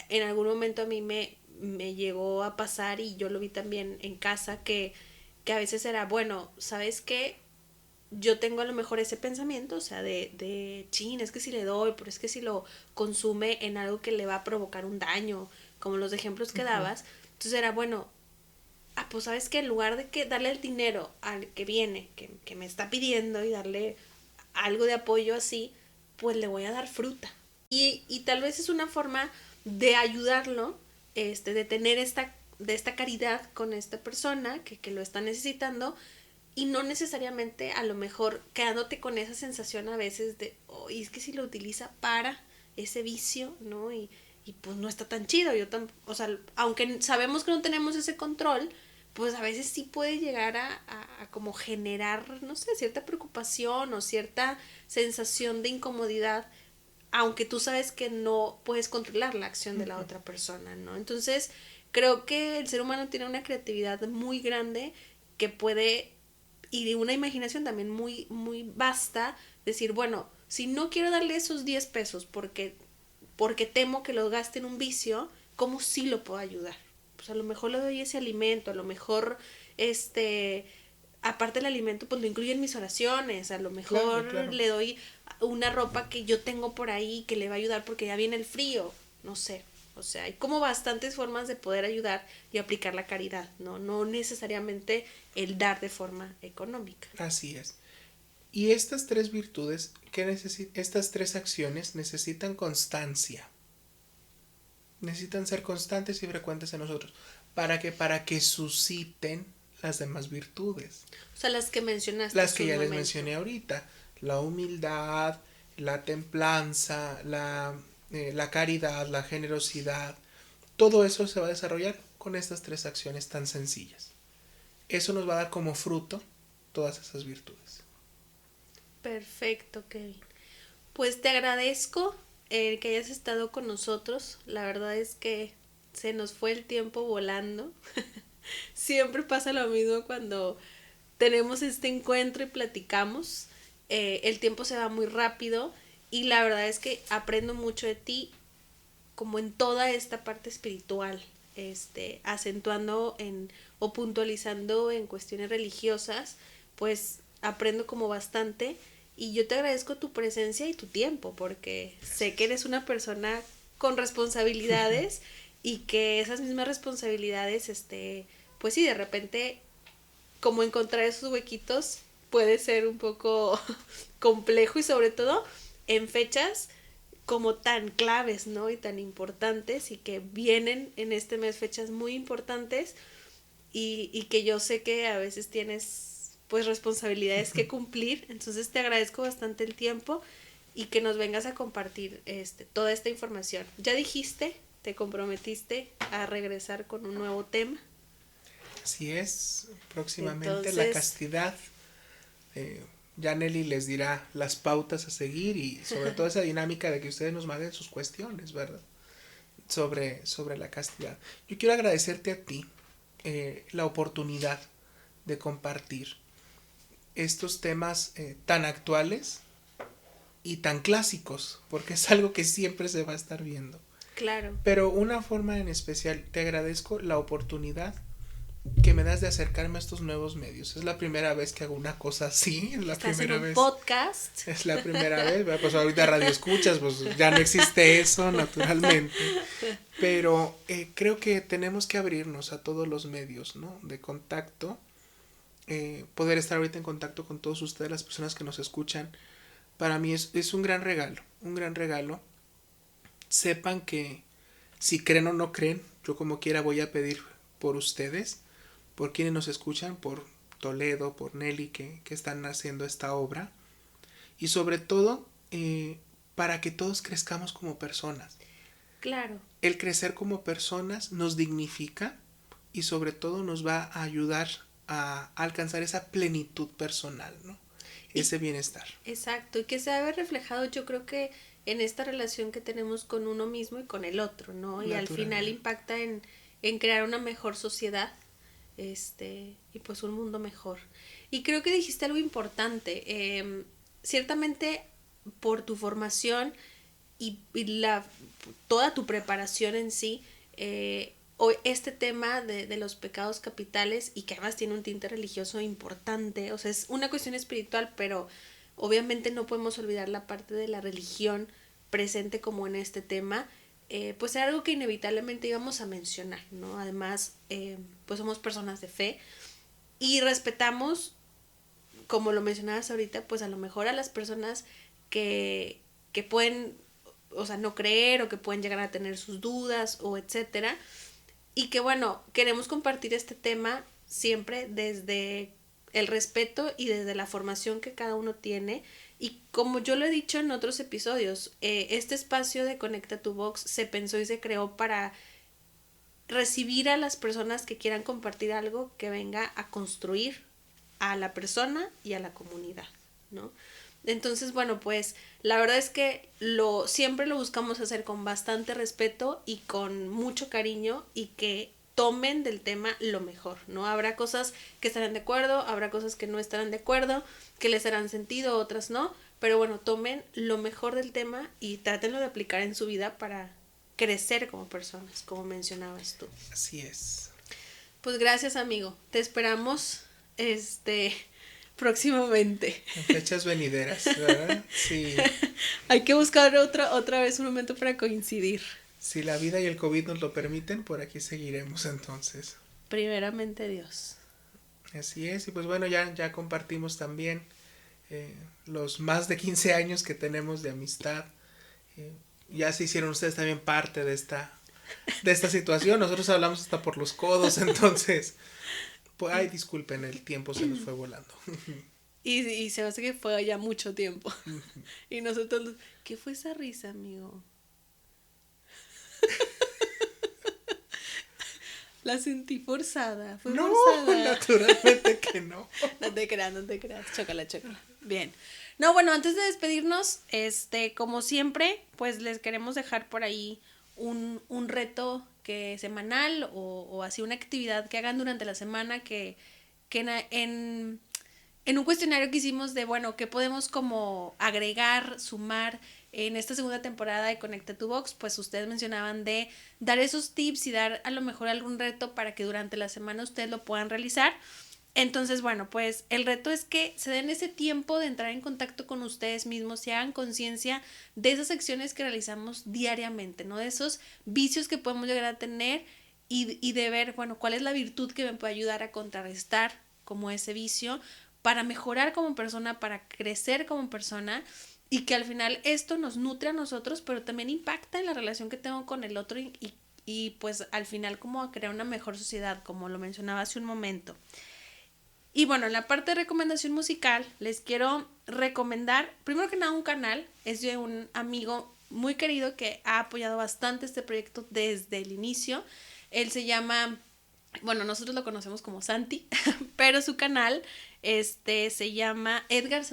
en algún momento a mí me llegó a pasar y yo lo vi también en casa que a veces era, bueno, ¿sabes qué? Yo tengo a lo mejor ese pensamiento, o sea, chin, es que si le doy, pero es que si lo consume en algo que le va a provocar un daño, como los ejemplos que dabas, entonces era, bueno, pues sabes que en lugar de que darle el dinero al que viene, que me está pidiendo y darle algo de apoyo así, pues le voy a dar fruta. Y tal vez es una forma de ayudarlo, de tener esta caridad con esta persona que lo está necesitando, y no necesariamente a lo mejor quedándote con esa sensación a veces de, es que si lo utiliza para ese vicio, ¿no? Y pues no está tan chido, o sea, aunque sabemos que no tenemos ese control, pues a veces sí puede llegar a como generar, no sé, cierta preocupación o cierta sensación de incomodidad, aunque tú sabes que no puedes controlar la acción de la otra persona, ¿no? Entonces, creo que el ser humano tiene una creatividad muy grande que puede, y una imaginación también muy, muy vasta, decir, bueno, si no quiero darle esos 10 pesos porque temo que los gaste en un vicio, ¿cómo sí lo puedo ayudar? Pues a lo mejor le doy ese alimento, a lo mejor, aparte del alimento, pues lo incluyo en mis oraciones, a lo mejor
Claro.
le doy una ropa que yo tengo por ahí que le va a ayudar porque ya viene el frío, no sé. O sea, hay como bastantes formas de poder ayudar y aplicar la caridad, ¿no? No necesariamente el dar de forma económica.
Así es. Y estas 3 virtudes, estas 3 acciones necesitan constancia. Necesitan ser constantes y frecuentes en nosotros. Para que susciten las demás virtudes.
O sea, las que mencionaste.
Las que ya les mencioné ahorita. la humildad, la templanza, la caridad, la generosidad. Todo eso se va a desarrollar con estas 3 acciones tan sencillas. Eso nos va a dar como fruto todas esas virtudes.
Perfecto, Kevin. Pues te agradezco que hayas estado con nosotros. La verdad es que se nos fue el tiempo volando. Siempre pasa lo mismo cuando tenemos este encuentro y platicamos. El tiempo se va muy rápido y la verdad es que aprendo mucho de ti como en toda esta parte espiritual, acentuando o puntualizando en cuestiones religiosas, pues aprendo como bastante y yo te agradezco tu presencia y tu tiempo porque sé que eres una persona con responsabilidades y que esas mismas responsabilidades, pues sí, de repente como encontrar esos huequitos puede ser un poco complejo y sobre todo en fechas como tan claves, ¿no? Y tan importantes y que vienen en este mes fechas muy importantes y que yo sé que a veces tienes pues responsabilidades que cumplir, entonces te agradezco bastante el tiempo y que nos vengas a compartir toda esta información. Ya dijiste, te comprometiste a regresar con un nuevo tema.
Así es, próximamente
Entonces,
la castidad. Ya Nelly les dirá las pautas a seguir y sobre todo esa dinámica de que ustedes nos manden sus cuestiones, ¿verdad? Sobre la castidad. Yo quiero agradecerte a ti la oportunidad de compartir estos temas tan actuales y tan clásicos, porque es algo que siempre se va a estar viendo.
Claro.
Pero una forma en especial, te agradezco la oportunidad que me das de acercarme a estos nuevos medios. Es la primera vez que hago una cosa así, es la
¿Estás
primera
en un
vez.
podcast?
Es la primera vez, pues ahorita radio escuchas, pues ya no existe eso, naturalmente. Pero creo que tenemos que abrirnos a todos los medios, ¿no? De contacto. Poder estar ahorita en contacto con todos ustedes, las personas que nos escuchan. Para mí es un gran regalo, un gran regalo. Sepan que si creen o no creen, yo como quiera voy a pedir por ustedes, por quienes nos escuchan, por Toledo, por Nelly, que están haciendo esta obra. Y sobre todo, para que todos crezcamos como personas.
Claro.
El crecer como personas nos dignifica y sobre todo nos va a ayudar a alcanzar esa plenitud personal, ¿no? Ese bienestar.
Exacto, y que se ha reflejado yo creo que en esta relación que tenemos con uno mismo y con el otro, ¿no? Y al final impacta en crear una mejor sociedad, y pues un mundo mejor. Y creo que dijiste algo importante, ciertamente por tu formación y toda tu preparación en sí, hoy este tema de los pecados capitales y que además tiene un tinte religioso importante, o sea, es una cuestión espiritual, pero obviamente no podemos olvidar la parte de la religión presente como en este tema, pues era algo que inevitablemente íbamos a mencionar, ¿no? Además, pues somos personas de fe y respetamos, como lo mencionabas ahorita, pues a lo mejor a las personas que pueden, o sea, no creer o que pueden llegar a tener sus dudas o etcétera. Y que bueno, queremos compartir este tema siempre desde el respeto y desde la formación que cada uno tiene. Y como yo lo he dicho en otros episodios, este espacio de Conecta tu Box se pensó y se creó para recibir a las personas que quieran compartir algo que venga a construir a la persona y a la comunidad, ¿no? Entonces, bueno, pues la verdad es que siempre lo buscamos hacer con bastante respeto y con mucho cariño y que tomen del tema lo mejor, ¿no? Habrá cosas que estarán de acuerdo, habrá cosas que no estarán de acuerdo, que les harán sentido, otras no, pero bueno, tomen lo mejor del tema y trátenlo de aplicar en su vida para crecer como personas, como mencionabas tú.
Así es.
Pues gracias, amigo. Te esperamos próximamente.
En fechas venideras, ¿verdad? Sí.
Hay que buscar otra vez un momento para coincidir.
Si la vida y el COVID nos lo permiten, por aquí seguiremos entonces.
Primeramente Dios.
Así es, y pues bueno, ya compartimos también los más de 15 años que tenemos de amistad. Ya se hicieron ustedes también parte de esta situación. Nosotros hablamos hasta por los codos, entonces, pues, ay, disculpen, el tiempo se nos fue volando.
Y se me hace que fue ya mucho tiempo. Y nosotros, ¿qué fue esa risa, amigo? La sentí forzada. Fue
No,
forzada.
naturalmente que no.
No te creas, no te creas. Chócala. Bien. No, bueno, antes de despedirnos, como siempre, pues les queremos dejar por ahí un reto que semanal o así una actividad que hagan durante la semana que en un cuestionario que hicimos de, bueno, ¿qué podemos como agregar, sumar en esta segunda temporada de Conecta tu Box? Pues ustedes mencionaban de dar esos tips y dar a lo mejor algún reto para que durante la semana ustedes lo puedan realizar. Entonces, bueno, pues el reto es que se den ese tiempo de entrar en contacto con ustedes mismos y hagan conciencia de esas acciones que realizamos diariamente, ¿no? De esos vicios que podemos llegar a tener y de ver, bueno, cuál es la virtud que me puede ayudar a contrarrestar como ese vicio para mejorar como persona, para crecer como persona y que al final esto nos nutre a nosotros, pero también impacta en la relación que tengo con el otro y pues al final como a crear una mejor sociedad, como lo mencionaba hace un momento. Y bueno, en la parte de recomendación musical les quiero recomendar, primero que nada un canal, es de un amigo muy querido que ha apoyado bastante este proyecto desde el inicio. Él se llama, bueno, nosotros lo conocemos como Santi, pero su canal se llama Edgar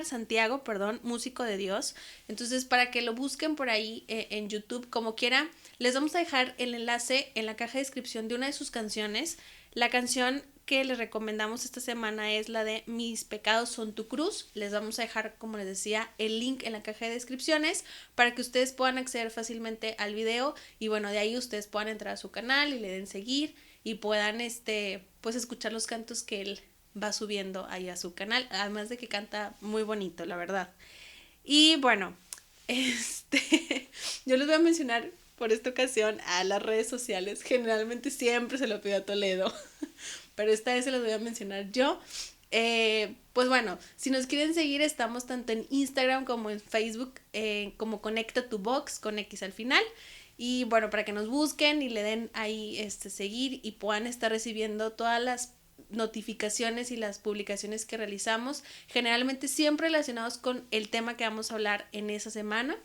Santiago, perdón, Músico de Dios. Entonces, para que lo busquen por ahí en YouTube, como quiera, les vamos a dejar el enlace en la caja de descripción de una de sus canciones. La canción que les recomendamos esta semana es la de Mis pecados son tu cruz. Les vamos a dejar, como les decía, el link en la caja de descripciones para que ustedes puedan acceder fácilmente al video y bueno, de ahí ustedes puedan entrar a su canal y le den seguir y puedan pues escuchar los cantos que él va subiendo ahí a su canal, además de que canta muy bonito, la verdad. Y bueno, yo les voy a mencionar por esta ocasión a las redes sociales. Generalmente siempre se lo pido a Toledo, pero esta vez se los voy a mencionar yo. Pues bueno, si nos quieren seguir, estamos tanto en Instagram como en Facebook, como Conecta tu Box, con X al final. Y bueno, para que nos busquen y le den ahí seguir y puedan estar recibiendo todas las notificaciones y las publicaciones que realizamos, generalmente siempre relacionados con el tema que vamos a hablar en esa semana.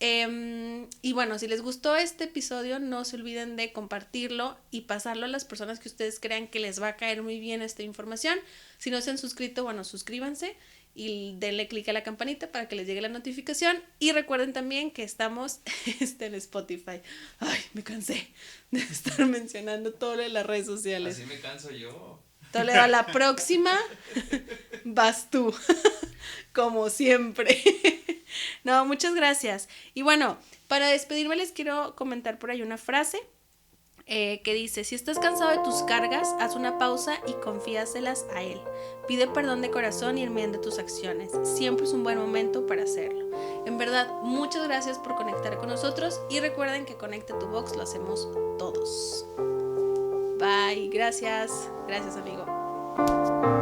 Y bueno, si les gustó este episodio, no se olviden de compartirlo y pasarlo a las personas que ustedes crean que les va a caer muy bien esta información. Si no se han suscrito, bueno, suscríbanse y denle click a la campanita para que les llegue la notificación. Y recuerden también que estamos en Spotify. Ay, me cansé de estar mencionando todo lo de las redes sociales.
Así me canso yo.
Toledo, a la próxima vas tú, como siempre. No, muchas gracias. Y bueno, para despedirme les quiero comentar por ahí una frase que dice: si estás cansado de tus cargas, haz una pausa y confíaselas a él. Pide perdón de corazón y enmienda tus acciones. Siempre es un buen momento para hacerlo. En verdad, muchas gracias por conectar con nosotros y recuerden que Conecta tu Box lo hacemos todos. Bye, gracias amigo.